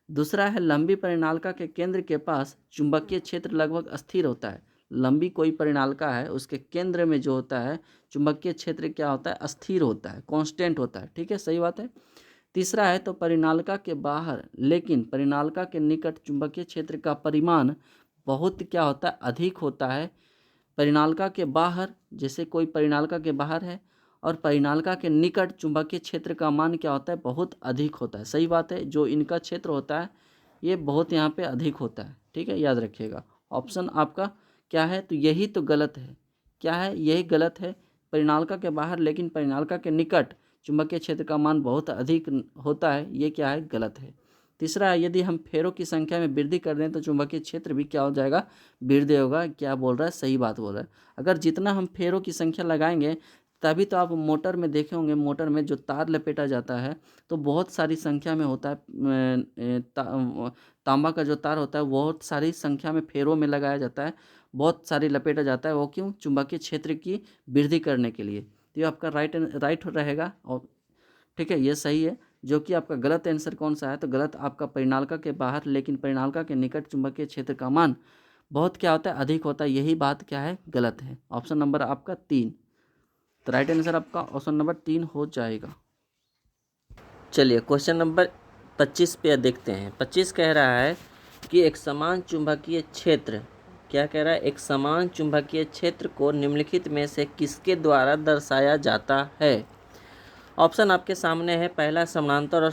दूसरा है लंबी परिनालिका के केंद्र के पास चुंबकीय क्षेत्र लगभग स्थिर होता है। लंबी कोई परिनालिका है, उसके केंद्र में जो होता है चुंबकीय क्षेत्र क्या होता है, स्थिर होता है, कांस्टेंट होता है, ठीक है, सही बात है। तीसरा है तो परिनालिका के बाहर लेकिन परिनालिका के निकट चुंबकीय क्षेत्र का परिमाण बहुत क्या होता है, अधिक होता है। परिनालिका के बाहर, जैसे कोई परिनालिका के बाहर है और परिनालिका के निकट चुंबकीय क्षेत्र का मान क्या होता है, बहुत अधिक होता है। सही बात है, जो इनका क्षेत्र होता है ये बहुत यहाँ पे अधिक होता है। ठीक है, याद रखिएगा। ऑप्शन आपका क्या है, तो यही तो गलत है। क्या है, यही गलत है। परिनालिका के बाहर लेकिन परिनालिका के निकट चुंबकीय क्षेत्र का मान बहुत अधिक होता है, ये क्या है, गलत है। तीसरा है, यदि हम फेरों की संख्या में वृद्धि कर दें तो चुंबकीय क्षेत्र भी क्या हो जाएगा, वृद्धि होगा। क्या बोल रहा है, सही बात बोल रहा है। अगर जितना हम फेरों की संख्या लगाएंगे तभी तो आप मोटर में देखे होंगे, मोटर में जो तार लपेटा जाता है तो बहुत सारी संख्या में होता है। तांबा का जो तार होता है बहुत सारी संख्या में फेरों में लगाया जाता है, बहुत सारी लपेटा जाता है। वो क्यों, चुंबकीय क्षेत्र की वृद्धि करने के लिए। तो ये आपका राइट रहेगा। और ठीक है, ये सही है। जो कि आपका गलत आंसर कौन सा है, तो गलत आपका परिनालिका के बाहर लेकिन परिनालिका के निकट चुंबकीय क्षेत्र का मान बहुत क्या होता है, अधिक होता है। यही बात क्या है, गलत है। ऑप्शन नंबर आपका 3, तो राइट आंसर आपका ऑप्शन नंबर 3 हो जाएगा। चलिए क्वेश्चन नंबर 25 पे देखते हैं। 25 कह रहा है कि एक समान चुंबकीय क्षेत्र, क्या कह रहा है, एक समान चुंबकीय क्षेत्र को निम्नलिखित में से किसके द्वारा दर्शाया जाता है। ऑप्शन आपके सामने है। पहला, समानांतर और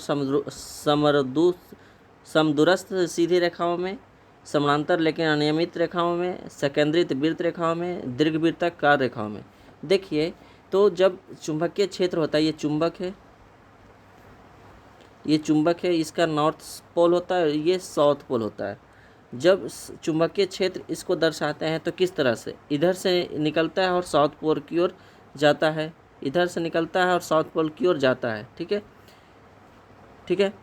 समदूरस्थ सीधी रेखाओं में, समानांतर लेकिन अनियमित रेखाओं में, संकेंद्रित वृत्त रेखाओं में, दीर्घवृत्ताकार रेखाओं में। देखिए, तो जब चुंबकीय क्षेत्र होता है, ये चुंबक है, ये चुंबक है, इसका नॉर्थ पोल होता है, ये साउथ पोल होता है। जब चुंबकीय क्षेत्र इसको दर्शाते हैं तो किस तरह से, इधर से निकलता है और साउथ पोल की ओर जाता है, इधर से निकलता है और साउथ पोल की ओर जाता है। ठीक है, ठीक है।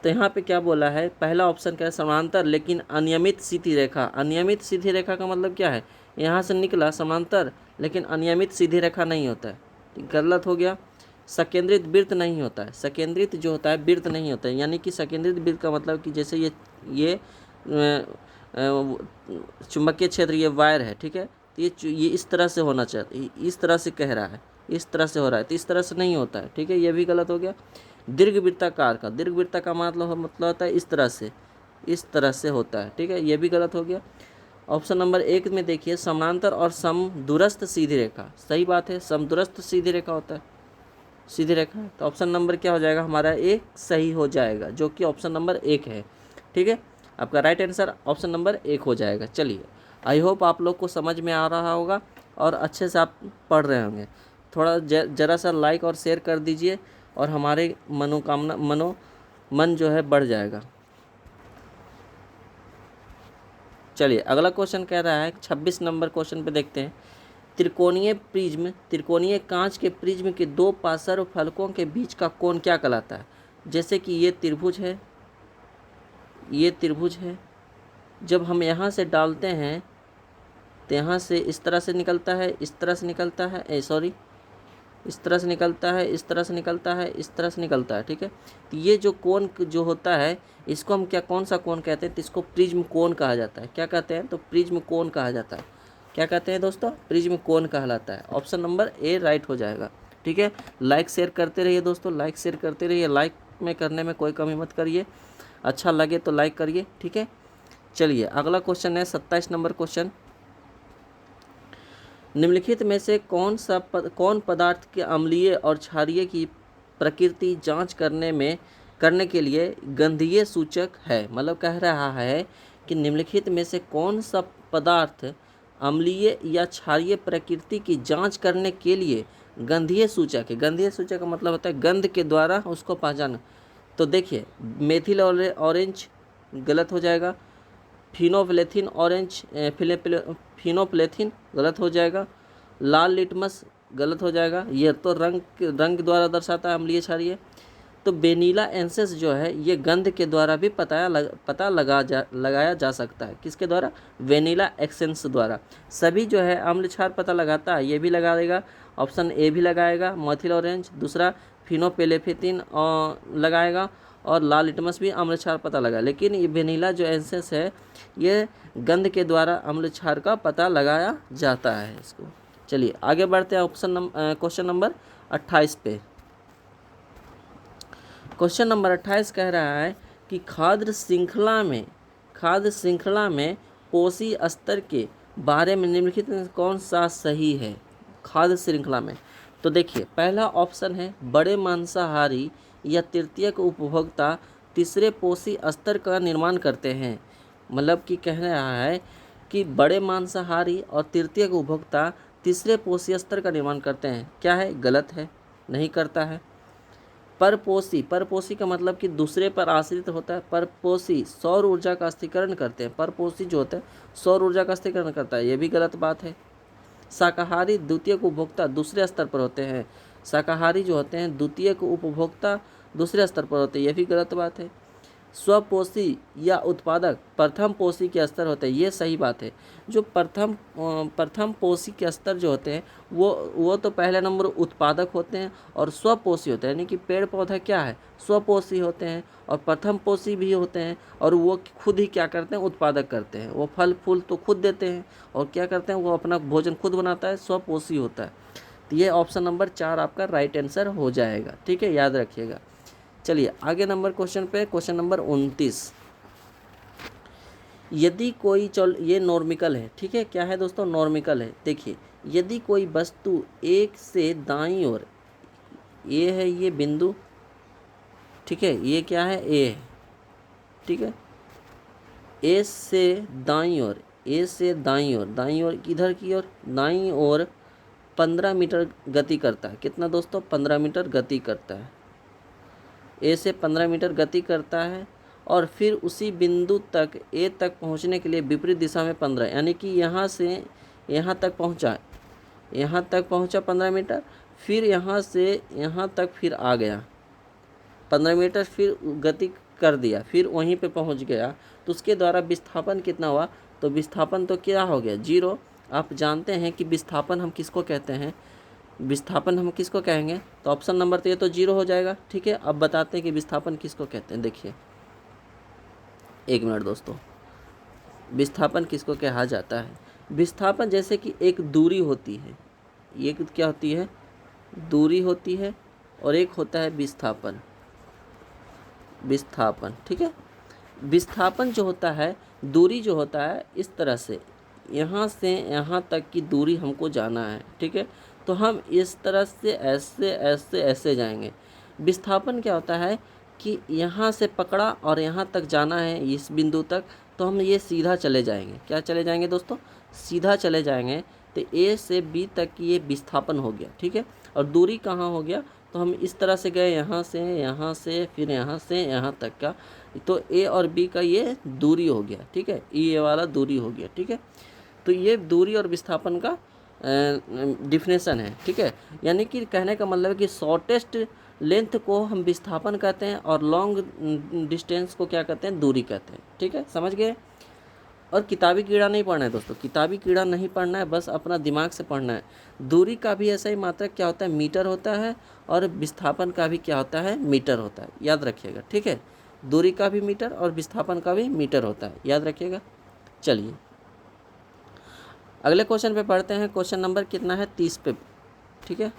तो यहाँ पे क्या बोला है, पहला ऑप्शन क्या है, समांतर लेकिन अनियमित सीधी रेखा। अनियमित सीधी रेखा का मतलब क्या है, यहाँ से निकला समांतर लेकिन अनियमित सीधी रेखा नहीं होता है, गलत हो गया। संकेंद्रित वृत्त नहीं होता है, संकेंद्रित जो होता है वृत्त नहीं होता है। यानी कि संकेंद्रित वृत्त का मतलब कि जैसे ये चुंबकीय क्षेत्र ये वायर है, ठीक है, तो ये इस तरह से होना चाहिए, इस तरह से कह रहा है, इस तरह से हो रहा है, तो इस तरह से नहीं होता है। ठीक है, ये भी गलत हो गया। दीर्घवृत्ताकार का, दीर्घवृत्ता का मतलब होता है इस तरह से, इस तरह से होता है। ठीक है, ये भी गलत हो गया। ऑप्शन नंबर 1 में देखिए, समानांतर और समदूरस्थ सीधी रेखा। सही बात है, समदूरस्थ सीधी रेखा होता है, सीधी रेखा। तो ऑप्शन नंबर क्या हो जाएगा हमारा, 1 सही हो जाएगा, जो कि ऑप्शन नंबर 1 है। ठीक है, आपका राइट आंसर ऑप्शन नंबर 1 हो जाएगा। चलिए, आई होप आप लोग को समझ में आ रहा होगा और अच्छे से आप पढ़ रहे होंगे। थोड़ा ज़रा सा लाइक और शेयर कर दीजिए और हमारे मन जो है बढ़ जाएगा। चलिए, अगला क्वेश्चन कह रहा है, 26 नंबर क्वेश्चन पे देखते हैं। त्रिकोणीय प्रिज्म, त्रिकोणीय कांच के प्रिज्म के दो पार्श्व फलकों के बीच का कोण क्या कहलाता है। जैसे कि ये त्रिभुज है, ये त्रिभुज है, जब हम यहाँ से डालते हैं तो यहाँ से इस तरह से निकलता है, इस तरह से निकलता है, इस तरह से निकलता है, इस तरह से निकलता है, इस तरह से निकलता है। ठीक है, तो ये जो कोण जो होता है इसको हम क्या, कौन सा कोण कहते हैं, तो इसको प्रिज्म कोण कहा जाता है। क्या कहते हैं, तो प्रिज्म कोण कहा जाता है। क्या कहते हैं दोस्तों, प्रिज्म कोण कहलाता है। ऑप्शन नंबर ए राइट हो जाएगा। ठीक है, लाइक शेयर करते रहिए दोस्तों, लाइक शेयर करते रहिए, लाइक में करने में कोई कमी मत करिए, अच्छा लगे तो लाइक करिए। ठीक है, चलिए अगला क्वेश्चन है 27 नंबर क्वेश्चन। निम्नलिखित में से कौन पदार्थ के अम्लीय और क्षारीय की प्रकृति जांच करने के लिए गंधीय सूचक है। मतलब कह रहा है कि निम्नलिखित में से कौन सा पदार्थ अम्लीय या क्षारीय प्रकृति की जांच करने के लिए गंधीय सूचक है। गंधीय सूचक का मतलब होता है गंध के द्वारा उसको पहचान। तो देखिए, मेथिल ऑरेंज गलत हो जाएगा, फिनोप्लेथिन ऑरेंज फिनोप्लेथिन गलत हो जाएगा, लाल लिटमस गलत हो जाएगा, ये तो रंग द्वारा दर्शाता है अम्लीय क्षारीय। तो वेनिला एसेंस जो है ये गंध के द्वारा भी पता लगाया जा सकता है। किसके द्वारा, वेनिला एसेंस द्वारा। सभी जो है अम्ल क्षार पता लगाता है, ये भी लगा देगा, ऑप्शन ए भी लगाएगा मेथिल ऑरेंज, दूसरा फिनोप्लेथिन लगाएगा, और लाल लिटमस भी अम्ल क्षार पता लगा। लेकिन ये वेनिला जो एसेंस है ये गंध के द्वारा अम्ल क्षार का पता लगाया जाता है इसको। चलिए आगे बढ़ते हैं क्वेश्चन नंबर 28 पे। क्वेश्चन नंबर 28 कह रहा है कि खाद्य श्रृंखला में पोषी स्तर के बारे में निम्नलिखित में कौन सा सही है खाद्य श्रृंखला में? तो देखिए पहला ऑप्शन है बड़े मांसाहारी या तृतीयक उपभोक्ता तीसरे पोषी स्तर का निर्माण करते हैं। मतलब कि कह रहा है कि बड़े मांसाहारी और तृतीयक उपभोक्ता तीसरे पोषी स्तर का निर्माण करते हैं। क्या है? गलत है, नहीं करता है। परपोषी, परपोषी का मतलब कि दूसरे पर आश्रित होता है। परपोषी सौर ऊर्जा का स्थिरीकरण करते हैं। परपोषी जो होता है सौर ऊर्जा का स्थिरीकरण करता है, ये भी गलत बात है। शाकाहारी द्वितीयक उपभोक्ता दूसरे स्तर पर होते हैं। शाकाहारी जो होते हैं द्वितीयक उपभोक्ता दूसरे स्तर पर होते हैं, ये भी गलत बात है। स्वपोषी या उत्पादक प्रथम पोषी के स्तर होते हैं, ये सही बात है। जो प्रथम पोषी के स्तर जो होते हैं वो तो पहले नंबर उत्पादक होते हैं और स्वपोषी होते हैं, यानी कि पेड़ पौधा क्या है? स्वपोषी होते हैं और प्रथम पोषी भी होते हैं, और वो खुद ही क्या करते हैं? उत्पादक करते हैं। वो फल फूल तो खुद देते हैं और क्या करते हैं? वो अपना भोजन खुद बनाता है, स्वपोषी होता है। तो ये ऑप्शन नंबर 4 आपका राइट आंसर हो जाएगा। ठीक है, याद रखिएगा। चलिए आगे नंबर क्वेश्चन पे, क्वेश्चन नंबर 29। यदि कोई ये नॉर्मिकल है। ठीक है, क्या है दोस्तों? नॉर्मिकल है। देखिए यदि कोई वस्तु एक से दाईं ओर, ये है ये बिंदु, ठीक है, ये क्या है? ए है, ठीक है, ए से दाईं ओर, ए से दाईं ओर, दाईं ओर किधर की ओर? दाईं ओर 15 मीटर गति करता है। कितना दोस्तों? 15 मीटर गति करता है। ए से 15 मीटर गति करता है और फिर उसी बिंदु तक ए तक पहुंचने के लिए विपरीत दिशा में 15, यानी कि यहाँ से यहाँ तक पहुंचा, यहाँ तक पहुंचा 15 मीटर, फिर यहाँ से यहाँ तक फिर आ गया 15 मीटर, फिर गति कर दिया, फिर वहीं पे पहुंच गया। तो उसके द्वारा विस्थापन कितना हुआ? तो विस्थापन तो क्या हो गया? 0। आप जानते हैं कि विस्थापन हम किसको कहते हैं? विस्थापन हम किसको कहेंगे? तो ऑप्शन नंबर तो ये तो 0 हो जाएगा। ठीक है, अब बताते हैं कि विस्थापन किसको कहते हैं। देखिए एक मिनट दोस्तों, विस्थापन किसको कहा जाता है? विस्थापन जैसे कि एक दूरी होती है, ये क्या होती है? दूरी होती है, और एक होता है विस्थापन। विस्थापन, ठीक है, विस्थापन जो होता है, दूरी जो होता है इस तरह से, यहाँ से यहाँ तक की दूरी हमको जाना है। ठीक है, तो हम इस तरह से ऐसे ऐसे ऐसे जाएंगे। विस्थापन क्या होता है कि यहाँ से पकड़ा और यहाँ तक जाना है इस बिंदु तक, तो हम ये सीधा चले जाएंगे। क्या चले जाएंगे दोस्तों? सीधा चले जाएंगे। तो ए से बी तक की ये विस्थापन हो गया। ठीक है, और दूरी कहाँ हो गया? तो हम इस तरह से गए, यहाँ से फिर यहाँ से यहाँ तक का, तो ए और बी का ये दूरी हो गया। ठीक है, ये वाला दूरी हो गया। ठीक है, तो ये दूरी और विस्थापन का डिफिनेशन है। ठीक है, यानी कि कहने का मतलब है कि शॉर्टेस्ट लेंथ को हम विस्थापन कहते हैं और लॉन्ग डिस्टेंस को क्या कहते हैं? दूरी कहते हैं। ठीक है, समझ गए? और किताबी कीड़ा नहीं पढ़ना है दोस्तों, किताबी कीड़ा नहीं पढ़ना है, बस अपना दिमाग से पढ़ना है। दूरी का भी ऐसा ही मात्रक क्या होता है? मीटर होता है, और विस्थापन का भी क्या होता है? मीटर होता है। याद रखिएगा। ठीक है, दूरी का भी मीटर और विस्थापन का भी मीटर होता है, याद रखिएगा। चलिए अगले क्वेश्चन पे पढ़ते हैं। क्वेश्चन नंबर कितना है? 30 पे। ठीक है,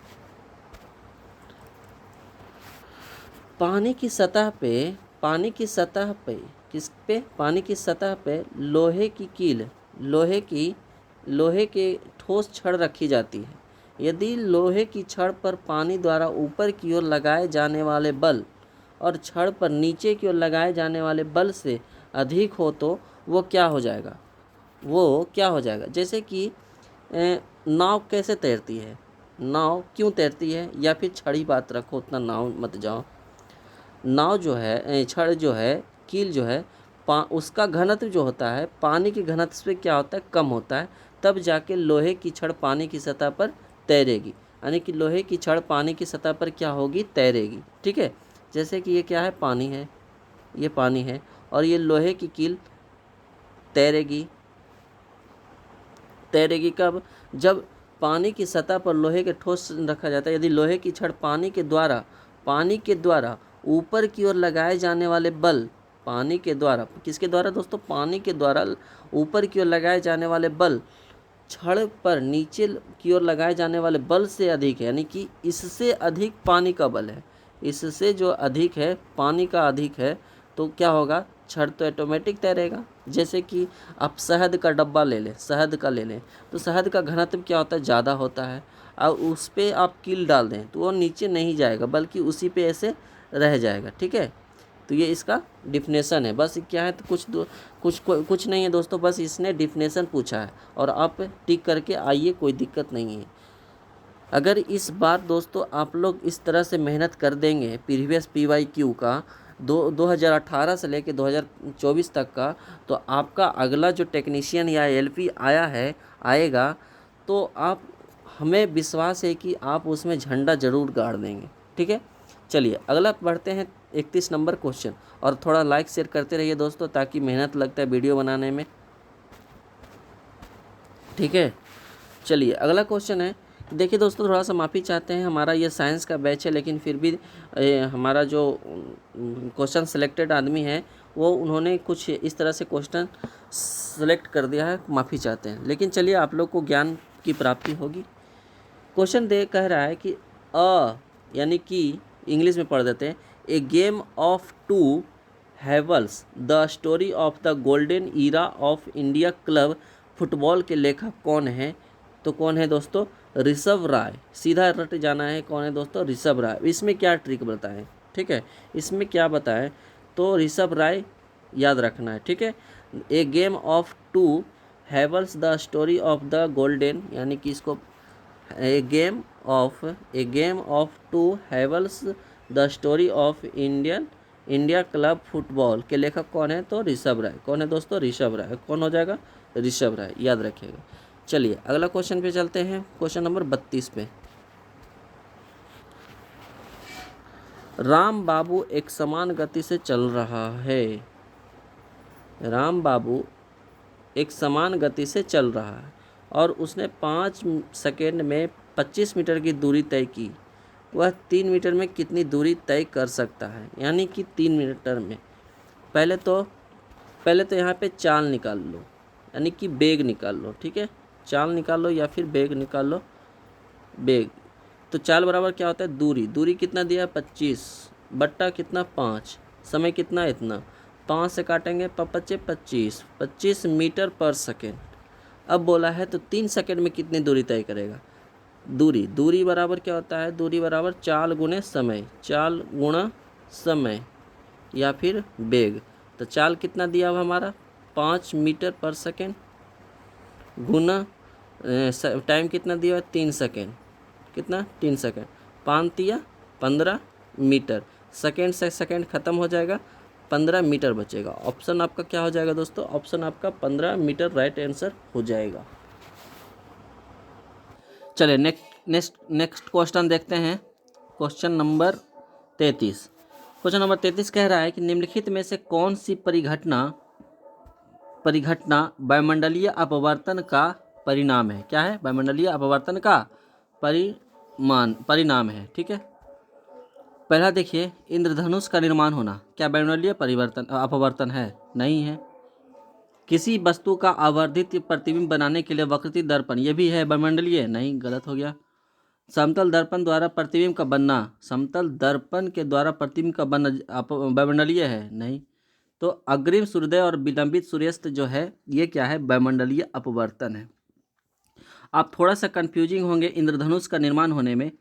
पानी की सतह पे किस पे? पानी की सतह पे लोहे की कील, लोहे के ठोस छड़ रखी जाती है। यदि लोहे की छड़ पर पानी द्वारा ऊपर की ओर लगाए जाने वाले बल और छड़ पर नीचे की ओर लगाए जाने वाले बल से अधिक हो तो वो क्या हो जाएगा? जैसे कि नाव कैसे तैरती है? नाव क्यों तैरती है? या फिर छड़ी बात रखो, उतना नाव मत जाओ। नाव जो है, छड़ जो है, कील जो है, उसका घनत्व जो होता है पानी के घनत्व से क्या होता है? कम होता है, तब जाके लोहे की छड़ पानी की सतह पर तैरेगी। यानी कि लोहे की छड़ पानी की सतह पर क्या होगी? तैरेगी। ठीक है, जैसे कि ये क्या है? पानी है, ये पानी है, और ये लोहे की कील तैरेगी कब? जब पानी की सतह पर लोहे के ठोस रखा जाता है। यदि लोहे की छड़ पानी के द्वारा ऊपर की ओर लगाए जाने वाले बल, पानी के द्वारा, किसके द्वारा दोस्तों? पानी के द्वारा ऊपर की ओर लगाए जाने वाले बल छड़ पर नीचे की ओर लगाए जाने वाले बल से अधिक है, यानी कि इससे अधिक पानी का बल है, इससे जो अधिक है पानी का अधिक है, तो क्या होगा? छड़ तो ऑटोमेटिक तैरेगा। जैसे कि आप शहद का डब्बा ले लें, शहद का ले लें, तो शहद का घनत्व क्या होता है, ज़्यादा होता है, और उस पर आप कील डाल दें तो वो नीचे नहीं जाएगा बल्कि उसी पे ऐसे रह जाएगा। ठीक है, तो ये इसका डिफिनेशन है। बस क्या है, तो कुछ नहीं है दोस्तों, बस इसने डिफिनेशन पूछा है और आप टिक करके आइए, कोई दिक्कत नहीं है। अगर इस बार दोस्तों आप लोग इस तरह से मेहनत कर देंगे प्रीवियस PYQ का 2018 से लेके 2024 तक का, तो आपका अगला जो टेक्नीशियन या LP आएगा तो आप, हमें विश्वास है कि आप उसमें झंडा जरूर गाड़ देंगे। ठीक है, चलिए अगला बढ़ते हैं 31 नंबर क्वेश्चन। और थोड़ा लाइक शेयर करते रहिए दोस्तों, ताकि मेहनत लगता है वीडियो बनाने में। ठीक है, चलिए अगला क्वेश्चन है। देखिए दोस्तों, थोड़ा सा माफ़ी चाहते हैं, हमारा ये साइंस का बैच है, लेकिन फिर भी हमारा जो क्वेश्चन सिलेक्टेड आदमी है वो उन्होंने कुछ इस तरह से क्वेश्चन सेलेक्ट कर दिया है, माफ़ी चाहते हैं। लेकिन चलिए आप लोग को ज्ञान की प्राप्ति होगी। क्वेश्चन कह रहा है कि यानी कि इंग्लिश में पढ़ देते हैं, a game of two halves the story of the golden era of India club football के लेखक कौन है? तो कौन है दोस्तों? ऋषभ राय। सीधा रट जाना है, कौन है दोस्तों? ऋषभ राय। इसमें क्या ट्रिक बताएं? ठीक है, इसमें क्या बताएं? तो ऋषभ राय याद रखना है। ठीक है, a game of two halves the story of the golden, यानी कि इसको a game of two halves the story of India club football के लेखक कौन है? तो ऋषभ राय। कौन है दोस्तों? ऋषभ राय। कौन हो जाएगा? ऋषभ राय, याद रखिएगा। चलिए अगला क्वेश्चन पे चलते हैं, क्वेश्चन नंबर 32 पे। राम बाबू एक समान गति से चल रहा है। राम बाबू एक समान गति से चल रहा है और उसने 5 सेकेंड में 25 मीटर की दूरी तय की। वह 3 मीटर में कितनी दूरी तय कर सकता है? यानी कि 3 मीटर में। पहले तो यहाँ पे चाल निकाल लो, यानी कि बेग निकाल लो। ठीक है, चाल निकाल लो या फिर बेग निकाल लो। बेग, तो चाल बराबर क्या होता है? दूरी कितना दिया? 25 बट्टा कितना? 5। समय कितना? इतना। 5 से काटेंगे, 25 मीटर पर सेकेंड। अब बोला है तो 3 सेकेंड में कितनी दूरी तय करेगा? दूरी बराबर क्या होता है? दूरी बराबर चाल गुणे समय या फिर बेग। तो चाल कितना दिया हुआ हमारा? 5 मीटर पर सेकेंड गुना टाइम कितना दिया है? 3 सेकेंड। कितना? 3 सेकेंड। 5 दिया 15 मीटर। सेकेंड से सेकेंड खत्म हो जाएगा, 15 मीटर बचेगा। ऑप्शन आपका क्या हो जाएगा दोस्तों? ऑप्शन आपका 15 मीटर राइट आंसर हो जाएगा। चलिए नेक्स्ट क्वेश्चन देखते हैं, क्वेश्चन नंबर 33। क्वेश्चन नंबर 33 कह रहा है कि निम्नलिखित में से कौन सी परिघटना वायुमंडलीय अपवर्तन का परिणाम है? क्या है? वायुमंडलीय अपवर्तन का परिणाम है। ठीक है, पहला देखिए, इंद्रधनुष का निर्माण होना क्या वायुमंडलीय अपवर्तन है? नहीं है। किसी वस्तु का आवर्धित प्रतिबिंब बनाने के लिए वक्रती दर्पण, यह भी है वायुमंडलीय? नहीं, गलत हो गया। समतल दर्पण द्वारा प्रतिबिंब का बनना, समतल दर्पण के द्वारा प्रतिबिंब का बनना वायुमंडलीय है? नहीं। तो अग्रिम सूर्योदय और विलंबित सूर्यास्त जो है, ये क्या है? वायुमंडलीय अपवर्तन है। आप थोड़ा सा कंफ्यूजिंग होंगे इंद्रधनुष का निर्माण होने में,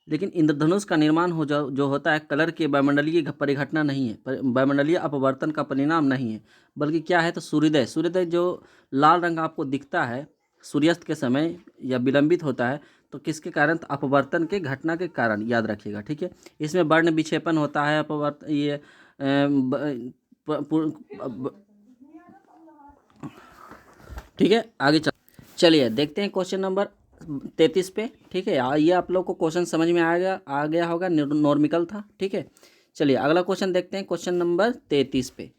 लेकिन इंद्रधनुष का निर्माण जो होता है कलर के वायुमंडलीय परिघटना नहीं है, वायुमंडलीय अपवर्तन का परिणाम नहीं है, बल्कि क्या है? तो सूर्योदय जो लाल रंग आपको दिखता है सूर्यास्त के समय या विलंबित होता है, तो किसके कारण? तो अपवर्तन के घटना के कारण, याद रखिएगा। ठीक है, इसमें वर्ण विक्षेपण होता है, अपवर्तन ये ठीक है, आगे चलिए देखते हैं क्वेश्चन नंबर 33 पे। ठीक है, ये आप लोग को क्वेश्चन समझ में आ गया होगा, नॉर्मिकल था। ठीक है, चलिए अगला क्वेश्चन देखते हैं, क्वेश्चन नंबर 33 पे।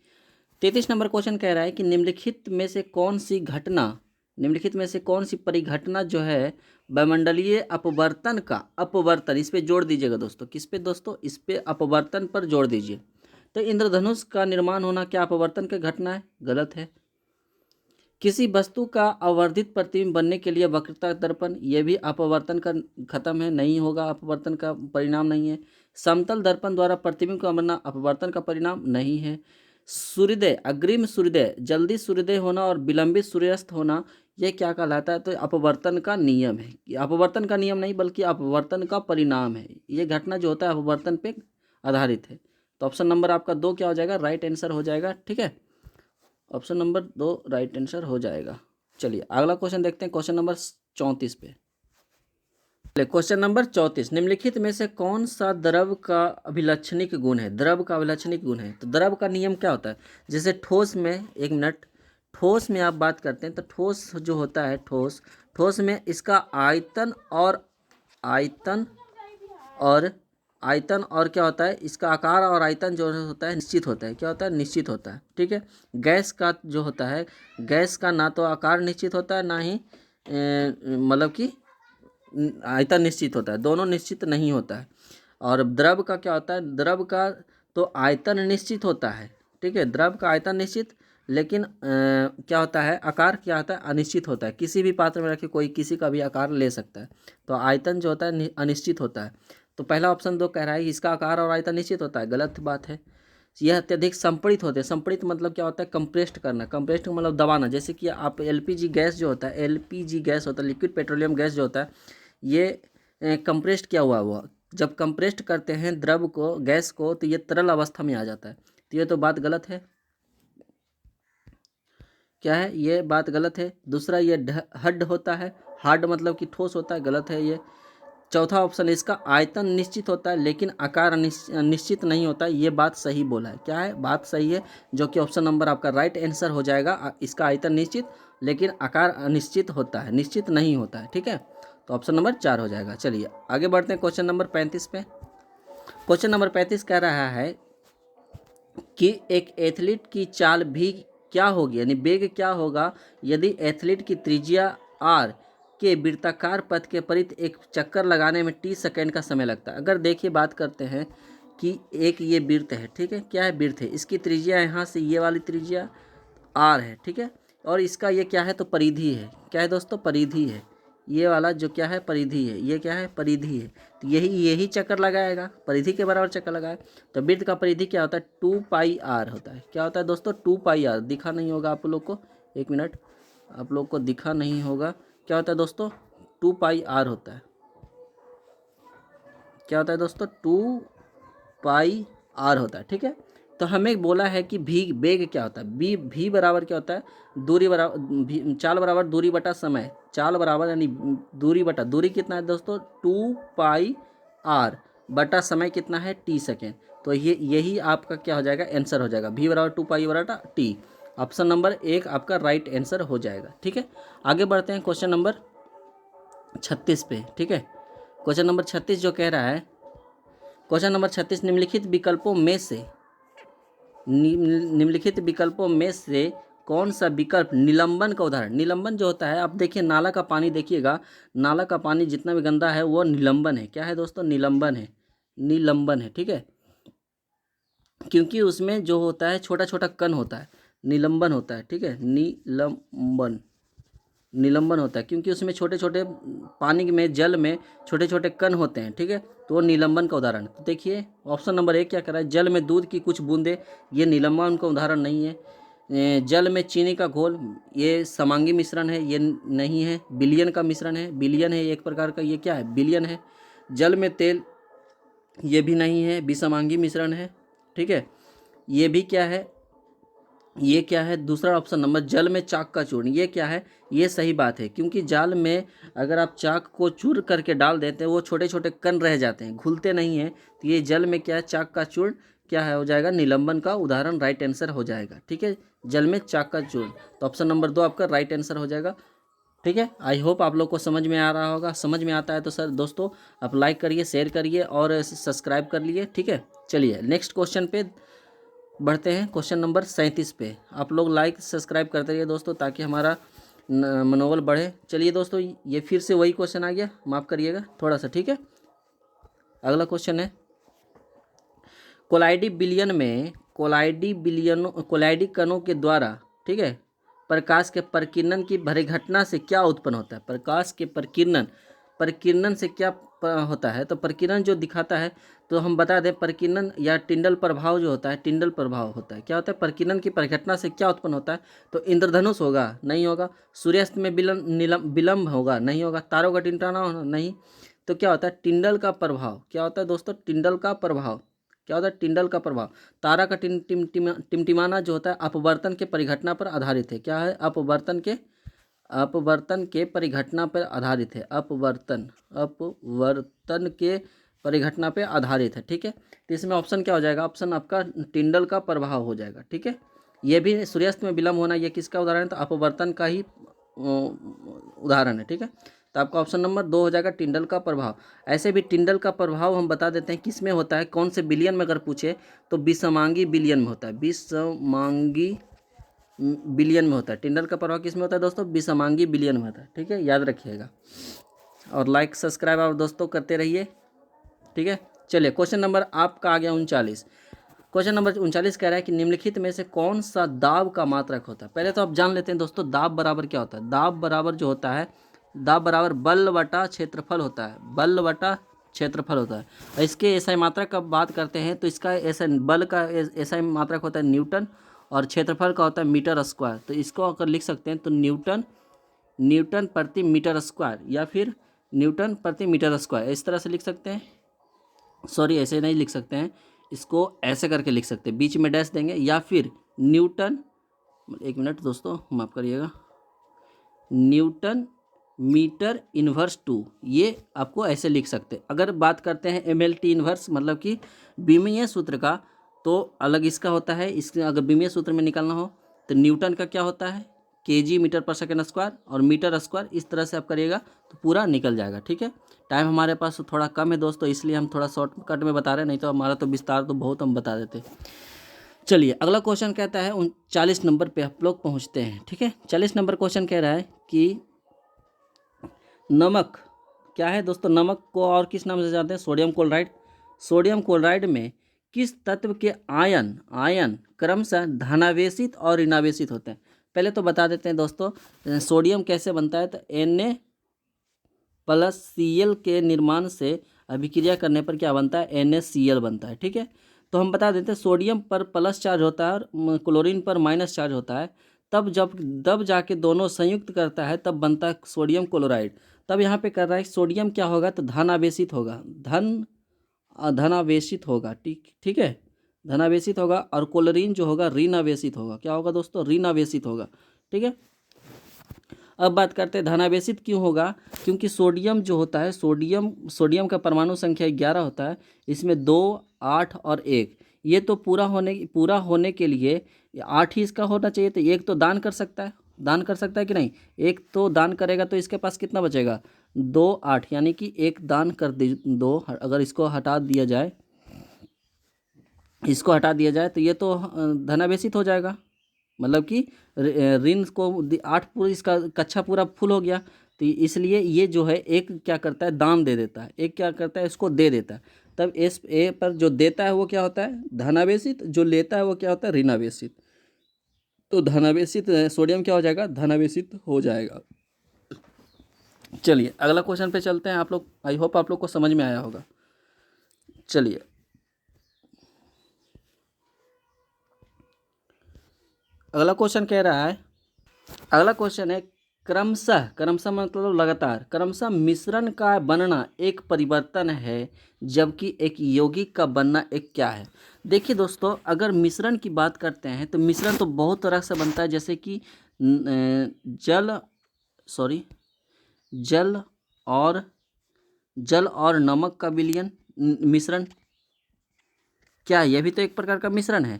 33 नंबर क्वेश्चन कह रहा है कि निम्नलिखित में से कौन सी परिघटना जो है वायुमंडलीय अपवर्तन, इस पे जोड़ दीजिएगा दोस्तों। किस पे दोस्तों? इस पे अपवर्तन पर जोड़ दीजिए। तो इंद्रधनुष का निर्माण होना क्या अपवर्तन की घटना है? गलत है। किसी वस्तु का आवर्धित प्रतिबिंब बनने के लिए वक्रता दर्पण, यह भी अपवर्तन का खत्म है, नहीं होगा, अपवर्तन का परिणाम नहीं है। समतल दर्पण द्वारा प्रतिबिंब का बनना अपवर्तन का परिणाम नहीं है। सूर्योदय, अग्रिम सूर्योदय, जल्दी सूर्योदय होना और विलंबित सूर्यास्त होना, ये क्या कहलाता है? तो अपवर्तन का नियम है। ये अपवर्तन का नियम नहीं बल्कि अपवर्तन का परिणाम है। ये घटना जो होता है अपवर्तन पे आधारित है। तो ऑप्शन नंबर आपका 2 क्या हो जाएगा? राइट आंसर हो जाएगा। ठीक है, ऑप्शन नंबर 2 राइट आंसर हो जाएगा। चलिए अगला क्वेश्चन देखते हैं, क्वेश्चन नंबर 34 पे। क्वेश्चन नंबर 34, निम्नलिखित में से कौन सा द्रव का अभिलक्षणिक गुण है? द्रव का अभिलक्षणिक गुण है, तो द्रव का नियम क्या होता है? जैसे ठोस में, एक मिनट, ठोस में आप बात करते हैं तो ठोस जो होता है, ठोस, ठोस में इसका आयतन और आयतन और आयतन और क्या होता है? इसका आकार और आयतन जो होता है निश्चित होता है। क्या होता है? निश्चित होता है। ठीक है, गैस का जो होता है, गैस का ना तो आकार निश्चित होता है ना ही मतलब कि आयतन निश्चित होता है, दोनों निश्चित नहीं होता है। और द्रव का क्या होता है? द्रव का तो आयतन निश्चित होता है। ठीक है, द्रव का आयतन निश्चित, लेकिन क्या होता है? आकार क्या होता है? अनिश्चित होता है। किसी भी पात्र में रखे कोई किसी का भी आकार ले सकता है, तो आयतन जो होता है अनिश्चित होता है। तो पहला ऑप्शन 2 कह रहा है इसका आकार और आयतन निश्चित होता है, गलत बात है। यह अत्यधिक संपीड़ित होते हैं। संपीड़ित मतलब क्या होता है? कंप्रेस्ड करना। कंप्रेस्ड मतलब दबाना। जैसे कि आप एलपीजी गैस जो होता है, एलपीजी गैस होता है, लिक्विड पेट्रोलियम गैस जो होता है, ये कंप्रेस्ड किया हुआ जब कंप्रेस्ड करते हैं द्रव को, गैस को, तो ये तरल अवस्था में आ जाता है। तो ये तो बात गलत है। क्या है? ये बात गलत है। दूसरा, ये हड होता है, हार्ड मतलब कि ठोस होता है, गलत है ये। चौथा ऑप्शन, इसका आयतन निश्चित होता है लेकिन आकार निश्चित नहीं होता, ये बात सही बोला है। क्या है? बात सही है, जो कि ऑप्शन नंबर आपका राइट आंसर हो जाएगा। इसका आयतन निश्चित लेकिन आकार अनिश्चित होता है, निश्चित नहीं होता है। ठीक है, तो ऑप्शन नंबर 4 हो जाएगा। चलिए आगे बढ़ते हैं क्वेश्चन नंबर 35 पे। क्वेश्चन नंबर 35 कह रहा है कि एक एथलीट की चाल भी क्या होगी, यानी वेग क्या होगा यदि एथलीट की त्रिज्या r के वृत्ताकार पथ के परित एक चक्कर लगाने में t सेकेंड का समय लगता है। अगर देखिए बात करते हैं कि एक ये वृत्त है, ठीक है, क्या है? वृत्त है, इसकी त्रिज्या यहाँ से ये वाली त्रिज्या r है, ठीक है, और इसका ये क्या है? तो परिधि है। क्या है दोस्तों? परिधि है। ये वाला जो क्या है? परिधि है। ये क्या है? परिधि है। तो यही चक्कर लगाएगा, परिधि के बराबर चक्कर लगाए। तो वृत्त का परिधि क्या होता है? 2πr होता है। क्या होता है दोस्तों? 2πr। दिखा नहीं होगा आप लोग को, एक मिनट, आप लोग को दिखा नहीं होगा। क्या होता है दोस्तों? 2πr होता है। क्या होता है दोस्तों? 2πr होता है। ठीक है, तो हमें बोला है कि वेग क्या होता है? भी बराबर क्या होता है? दूरी बराबर, चाल बराबर दूरी बटा समय। चाल बराबर यानी दूरी बटा, दूरी कितना है दोस्तों? 2πr बटा समय कितना है? t second. तो यही आपका क्या हो जाएगा? आंसर हो जाएगा। v बराबर 2π बटा t। ऑप्शन नंबर 1 आपका राइट आंसर हो जाएगा। ठीक है, आगे बढ़ते हैं क्वेश्चन नंबर 36 पे। ठीक है, क्वेश्चन नंबर 36 जो कह रहा है, क्वेश्चन नंबर 36, निम्नलिखित विकल्पों में से कौन सा विकल्प निलंबन का उदाहरण? निलंबन जो होता है, आप देखिए नाला का पानी देखिएगा, नाला का पानी जितना भी गंदा है वो निलंबन है। क्या है दोस्तों? निलंबन है, निलंबन है। ठीक है, क्योंकि उसमें जो होता है छोटा छोटा कण होता है, निलंबन होता है। ठीक है, निलंबन होता है क्योंकि उसमें छोटे छोटे पानी में, जल में छोटे छोटे कण होते हैं। ठीक है, तो वो निलंबन का उदाहरण। तो देखिए ऑप्शन नंबर 1 क्या कर रहा है? जल में दूध की कुछ बूंदे, ये निलंबन का उदाहरण नहीं है। जल में चीनी का घोल, ये समांगी मिश्रण है, ये नहीं है। विलयन का मिश्रण है, विलयन है एक प्रकार का, ये क्या है? विलयन है। जल में तेल, ये भी नहीं है, विसमांगी मिश्रण है। ठीक है, ये भी क्या है? ये क्या है? दूसरा ऑप्शन नंबर, जल में चाक का चूर्ण, ये क्या है? ये सही बात है, क्योंकि जाल में अगर आप चाक को चूर करके डाल देते हैं वो छोटे छोटे कण रह जाते हैं, घुलते नहीं हैं। तो ये जल में क्या है? चाक का चूर्ण क्या है? हो जाएगा निलंबन का उदाहरण, राइट आंसर हो जाएगा। ठीक है, जल में चाक का चूर्ण, तो ऑप्शन नंबर 2 आपका राइट आंसर हो जाएगा। ठीक है, आई होप आप लोग को समझ में आ रहा होगा। समझ में आता है तो सर दोस्तों आप लाइक करिए, शेयर करिए और सब्सक्राइब कर लिए। ठीक है, चलिए नेक्स्ट क्वेश्चन पे बढ़ते हैं, क्वेश्चन नंबर 37 पे। आप लोग लाइक सब्सक्राइब करते रहिए दोस्तों, ताकि हमारा मनोबल बढ़े। चलिए दोस्तों, ये फिर से वही क्वेश्चन आ गया, माफ़ करिएगा थोड़ा सा। ठीक है, अगला क्वेश्चन है, कोलाइडी कणों के द्वारा, ठीक है, प्रकाश के प्रकीर्णन की परिघटना से क्या उत्पन्न होता है? प्रकाश के प्रकीर्णन से क्या होता है? तो प्रकीर्णन जो दिखाता है, तो हम बता दें प्रकीर्णन या टिंडल प्रभाव जो होता है, टिंडल प्रभाव होता है, क्या होता है, प्रकीर्णन की परिघटना से क्या उत्पन्न होता है, तो इंद्रधनुष होगा, नहीं होगा। सूर्यास्त में विलंब होगा, नहीं होगा। तारों का टिमटाना होना, नहीं। तो क्या होता है, टिंडल का प्रभाव। क्या होता है दोस्तों, टिंडल का प्रभाव। क्या होता है, टिंडल का प्रभाव। तारा का टिमटिमाना जो होता है अपवर्तन के परिघटना पर आधारित है। क्या है, अपवर्तन के परिघटना पर आधारित है। अपवर्तन के परिघटना पे आधारित है, ठीक है। तो इसमें ऑप्शन क्या हो जाएगा, ऑप्शन आपका टिंडल का प्रभाव हो जाएगा, ठीक है। ये भी सूर्यास्त में विलंब होना, ये किसका उदाहरण है, तो अपवर्तन का ही उदाहरण है, ठीक है। तो आपका ऑप्शन नंबर 2 हो जाएगा, टिंडल का प्रभाव। ऐसे भी टिंडल का प्रभाव हम बता देते हैं किस में होता है, कौन से बिलियन में अगर पूछे तो विषमांगी बिलियन में होता है। विषमांगी बिलियन में होता है। टिंडल का प्रभाव किस में होता है दोस्तों, विषमांगी बिलियन में होता है, ठीक है, याद रखिएगा। और लाइक सब्सक्राइब आप दोस्तों करते रहिए, ठीक है। चलिए क्वेश्चन नंबर आपका आ गया 39। क्वेश्चन नंबर 39 कह रहा है कि निम्नलिखित में से कौन सा दाब का मात्रक होता है। पहले तो आप जान लेते हैं दोस्तों दाब बराबर क्या होता है। दाब बराबर जो होता है, दाब बराबर बल बटा क्षेत्रफल होता है। बल बटा क्षेत्रफल होता है। इसके एसआई मात्रक का बात करते हैं तो इसका ऐसा बल का एसआई मात्रक होता है न्यूटन, और क्षेत्रफल का होता है मीटर स्क्वायर। तो इसको अगर लिख सकते हैं तो न्यूटन प्रति मीटर स्क्वायर, या फिर न्यूटन प्रति मीटर स्क्वायर, इस तरह से लिख सकते हैं। सॉरी, ऐसे नहीं लिख सकते हैं, इसको ऐसे करके लिख सकते हैं, बीच में डैश देंगे, या फिर न्यूटन, एक मिनट दोस्तों माफ करिएगा, न्यूटन मीटर इन्वर्स 2, ये आपको ऐसे लिख सकते हैं। अगर बात करते हैं MLT इन्वर्स मतलब कि विमीय सूत्र का, तो अलग इसका होता है। इसके अगर विमीय सूत्र में निकालना हो तो न्यूटन का क्या होता है, kg मीटर पर सेकेंड स्क्वायर, और मीटर स्क्वायर, इस तरह से आप करिएगा तो पूरा निकल जाएगा, ठीक है। टाइम हमारे पास थोड़ा कम है दोस्तों, इसलिए हम थोड़ा शॉर्टकट में बता रहे हैं, नहीं तो हमारा तो विस्तार तो बहुत हम बता देते। चलिए अगला क्वेश्चन कहता है 39 नंबर पे आप लोग पहुँचते हैं, ठीक है। 40 नंबर क्वेश्चन कह रहा है कि नमक क्या है दोस्तों, नमक को और किस नाम से जानते हैं, सोडियम क्लोराइड। सोडियम क्लोराइड में किस तत्व के आयन क्रमशः धनावेशित और ऋणावेशित होते हैं। पहले तो बता देते हैं दोस्तों सोडियम कैसे बनता है, तो Na+Cl के निर्माण से अभिक्रिया करने पर क्या बनता है, NaCl बनता है, ठीक है। तो हम बता देते हैं सोडियम पर प्लस चार्ज होता है और क्लोरीन पर माइनस चार्ज होता है, तब जाके दोनों संयुक्त करता है, तब बनता है सोडियम क्लोराइड। तब यहाँ पे कर रहा है सोडियम क्या होगा, तो धनावेशित होगा, धनावेशित होगा, ठीक है, धनावेशित होगा। और क्लोरीन जो होगा ऋणावेशित होगा। क्या होगा दोस्तों, ऋणावेशित होगा, ठीक है। अब बात करते हैं धनावेशित क्यों होगा, क्योंकि सोडियम जो होता है, सोडियम का परमाणु संख्या 11 होता है, इसमें 2, 8 और 1, ये तो पूरा होने के लिए 8 ही इसका होना चाहिए। तो एक तो दान कर सकता है कि नहीं, एक तो दान करेगा तो इसके पास कितना बचेगा, 2, 8, यानी कि एक दान कर दे 2। अगर इसको हटा दिया जाए तो ये तो धनावेशित हो जाएगा, मतलब कि ऋण को 8 पूरा, इसका कक्षा पूरा फुल हो गया। तो इसलिए ये जो है एक क्या करता है, दान दे देता है, एक क्या करता है, इसको दे देता है। तब इस ए पर जो देता है वो क्या होता है, धनावेशित, जो लेता है वो क्या होता है, ऋणावेशित। तो धनावेशित सोडियम क्या हो जाएगा, धनावेशित हो जाएगा। चलिए अगला क्वेश्चन पे चलते हैं। आप लोग, आई होप आप लोग को समझ में आया होगा। चलिए अगला क्वेश्चन कह रहा है, अगला क्वेश्चन है क्रमशः मतलब लगातार, क्रमशः मिश्रण का बनना एक परिवर्तन है, जबकि एक यौगिक का बनना एक क्या है। देखिए दोस्तों, अगर मिश्रण की बात करते हैं तो मिश्रण तो बहुत तरह से बनता है, जैसे कि जल और नमक का विलयन मिश्रण, क्या यह भी तो एक प्रकार का मिश्रण है।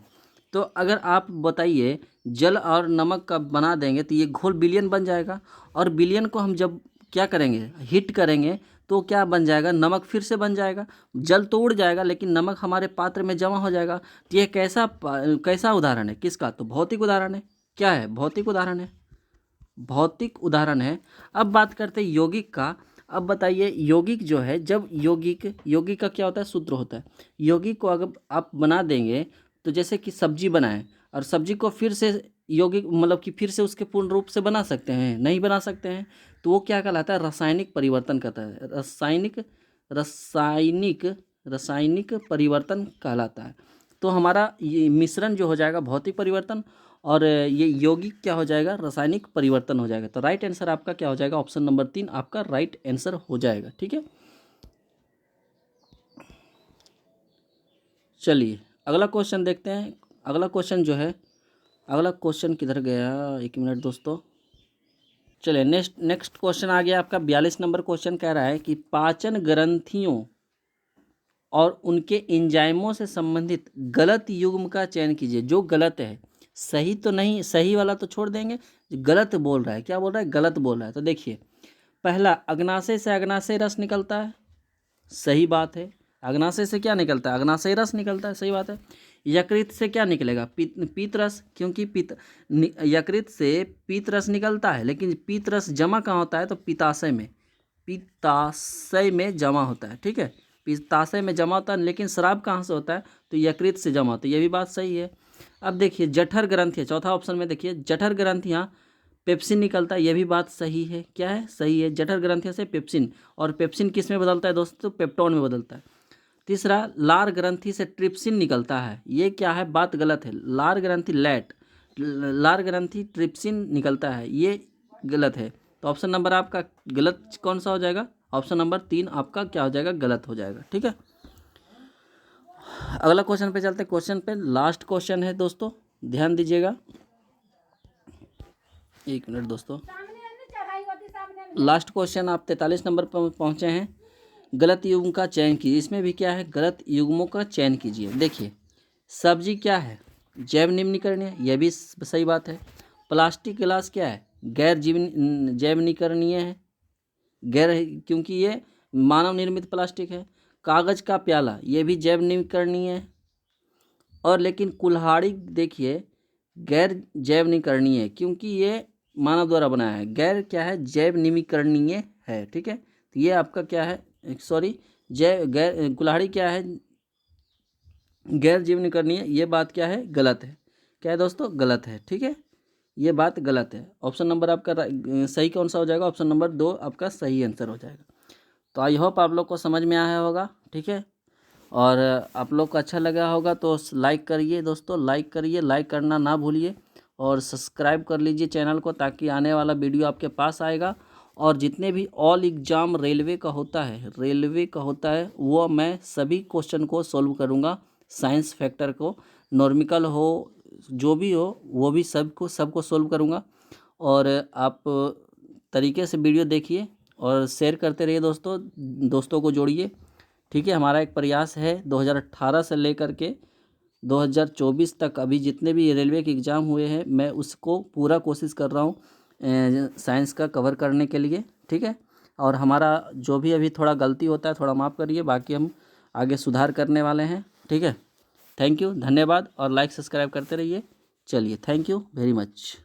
तो अगर आप बताइए जल और नमक का बना देंगे तो ये घोल विलयन बन जाएगा, और विलयन को हम जब क्या करेंगे, हीट करेंगे, तो क्या बन जाएगा, नमक फिर से बन जाएगा। जल तो उड़ जाएगा लेकिन नमक हमारे पात्र में जमा हो जाएगा। तो यह कैसा उदाहरण है, किसका, तो भौतिक उदाहरण है। क्या है, भौतिक उदाहरण है। अब बात करते हैं यौगिक का। अब बताइए यौगिक जो है, जब यौगिक का क्या होता है, सूत्र होता है। यौगिक को अगर आप बना देंगे तो जैसे कि सब्जी बनाएं, और सब्जी को फिर से यौगिक मतलब कि फिर से उसके पूर्ण रूप से बना सकते हैं, नहीं बना सकते हैं। तो वो क्या कहलाता है, रासायनिक परिवर्तन कहता है, रासायनिक रासायनिक परिवर्तन कहलाता है। तो हमारा ये मिश्रण जो हो जाएगा भौतिक परिवर्तन, और ये यौगिक क्या हो जाएगा, रासायनिक परिवर्तन हो जाएगा। तो राइट आंसर आपका क्या हो जाएगा, ऑप्शन नंबर 3 आपका राइट आंसर हो जाएगा। ठीक है, चलिए अगला क्वेश्चन देखते हैं। अगला क्वेश्चन जो है, अगला क्वेश्चन किधर गया, एक मिनट दोस्तों। चलिए नेक्स्ट क्वेश्चन आ गया आपका 42 नंबर क्वेश्चन। कह रहा है कि पाचन ग्रंथियों और उनके एंजाइमों से संबंधित गलत युग्म का चयन कीजिए। जो गलत है, सही तो नहीं, सही वाला तो छोड़ देंगे, गलत बोल रहा है, क्या बोल रहा है, गलत बोल रहा है। तो देखिए, पहला अग्नाशय से अग्नाशय रस निकलता है, सही बात है। अग्नाशय से क्या निकलता है, अग्नाशय रस निकलता है, सही बात है। यकृत से क्या निकलेगा, पीत रस, क्योंकि यकृत से पीत रस निकलता है, लेकिन पीत रस जमा कहाँ होता है, तो पित्ताशय में, पित्ताशय में जमा होता है। ठीक है, पित्ताशय में जमा होता है, लेकिन स्राव कहाँ से होता है, तो यकृत से जमा होता है। ये भी बात सही है। अब देखिए जठर ग्रंथि, चौथा ऑप्शन में देखिए जठर ग्रंथियाँ पेप्सिन निकलता है, यह भी बात सही है। क्या है, सही है, जठर ग्रंथि से पेप्सिन, और पेप्सिन किस में बदलता है दोस्तों, पेप्टोन में बदलता है। तीसरा, लार ग्रंथि से ट्रिप्सिन निकलता है, ये क्या है, बात गलत है। लार ग्रंथि लार ग्रंथि ट्रिप्सिन निकलता है, ये गलत है। तो ऑप्शन नंबर आपका गलत कौन सा हो जाएगा, ऑप्शन नंबर 3 आपका क्या हो जाएगा, गलत हो जाएगा। ठीक है, अगला क्वेश्चन पे चलते हैं। क्वेश्चन पे लास्ट क्वेश्चन है दोस्तों, ध्यान दीजिएगा, एक मिनट दोस्तों। लास्ट क्वेश्चन आप 43 नंबर पर पहुंचे हैं। गलत युग्म का चयन कीजिए। इसमें भी क्या है, गलत युग्मों का चयन कीजिए। देखिए, सब्जी क्या है, जैव निम्नीकरणीय, यह भी सही बात है। प्लास्टिक गिलास क्या है, गैर जैव निकरणीय है, गैर, क्योंकि ये मानव निर्मित प्लास्टिक है। कागज का प्याला, ये भी जैव निकरणीय है। और लेकिन कुल्हाड़ी देखिए गैर जैव निकरणीय है, क्योंकि ये मानव द्वारा बनाया है। गैर क्या है, जैव निमीकरणीय है। ठीक है, तो ये आपका क्या है, सॉरी, गैर कुल्हाड़ी क्या है, गैर जैव निकरणीय, ये बात क्या है, गलत है। क्या है दोस्तों, गलत है। ठीक है, ये बात गलत है। ऑप्शन नंबर आपका सही कौन सा हो जाएगा, ऑप्शन नंबर 2 आपका सही आंसर हो जाएगा। तो आई होप आप लोग को समझ में आया होगा। ठीक है, और आप लोग को अच्छा लगा होगा तो लाइक करिए दोस्तों, लाइक करिए, लाइक करना ना भूलिए, और सब्सक्राइब कर लीजिए चैनल को, ताकि आने वाला वीडियो आपके पास आएगा। और जितने भी ऑल एग्ज़ाम रेलवे का होता है वो मैं सभी क्वेश्चन को सॉल्व करूँगा। साइंस फैक्टर को, नॉर्मिकल हो, जो भी हो, वो भी सबको सॉल्व करूँगा। और आप तरीके से वीडियो देखिए और शेयर करते रहिए दोस्तों को जोड़िए। ठीक है, हमारा एक प्रयास है 2018 से लेकर के 2024 तक अभी जितने भी रेलवे के एग्ज़ाम हुए हैं, मैं उसको पूरा कोशिश कर रहा हूँ साइंस का कवर करने के लिए। ठीक है, और हमारा जो भी अभी थोड़ा गलती होता है थोड़ा माफ़ करिए, बाकी हम आगे सुधार करने वाले हैं। ठीक है, थैंक यू, धन्यवाद, और लाइक सब्सक्राइब करते रहिए। चलिए, थैंक यू वेरी मच।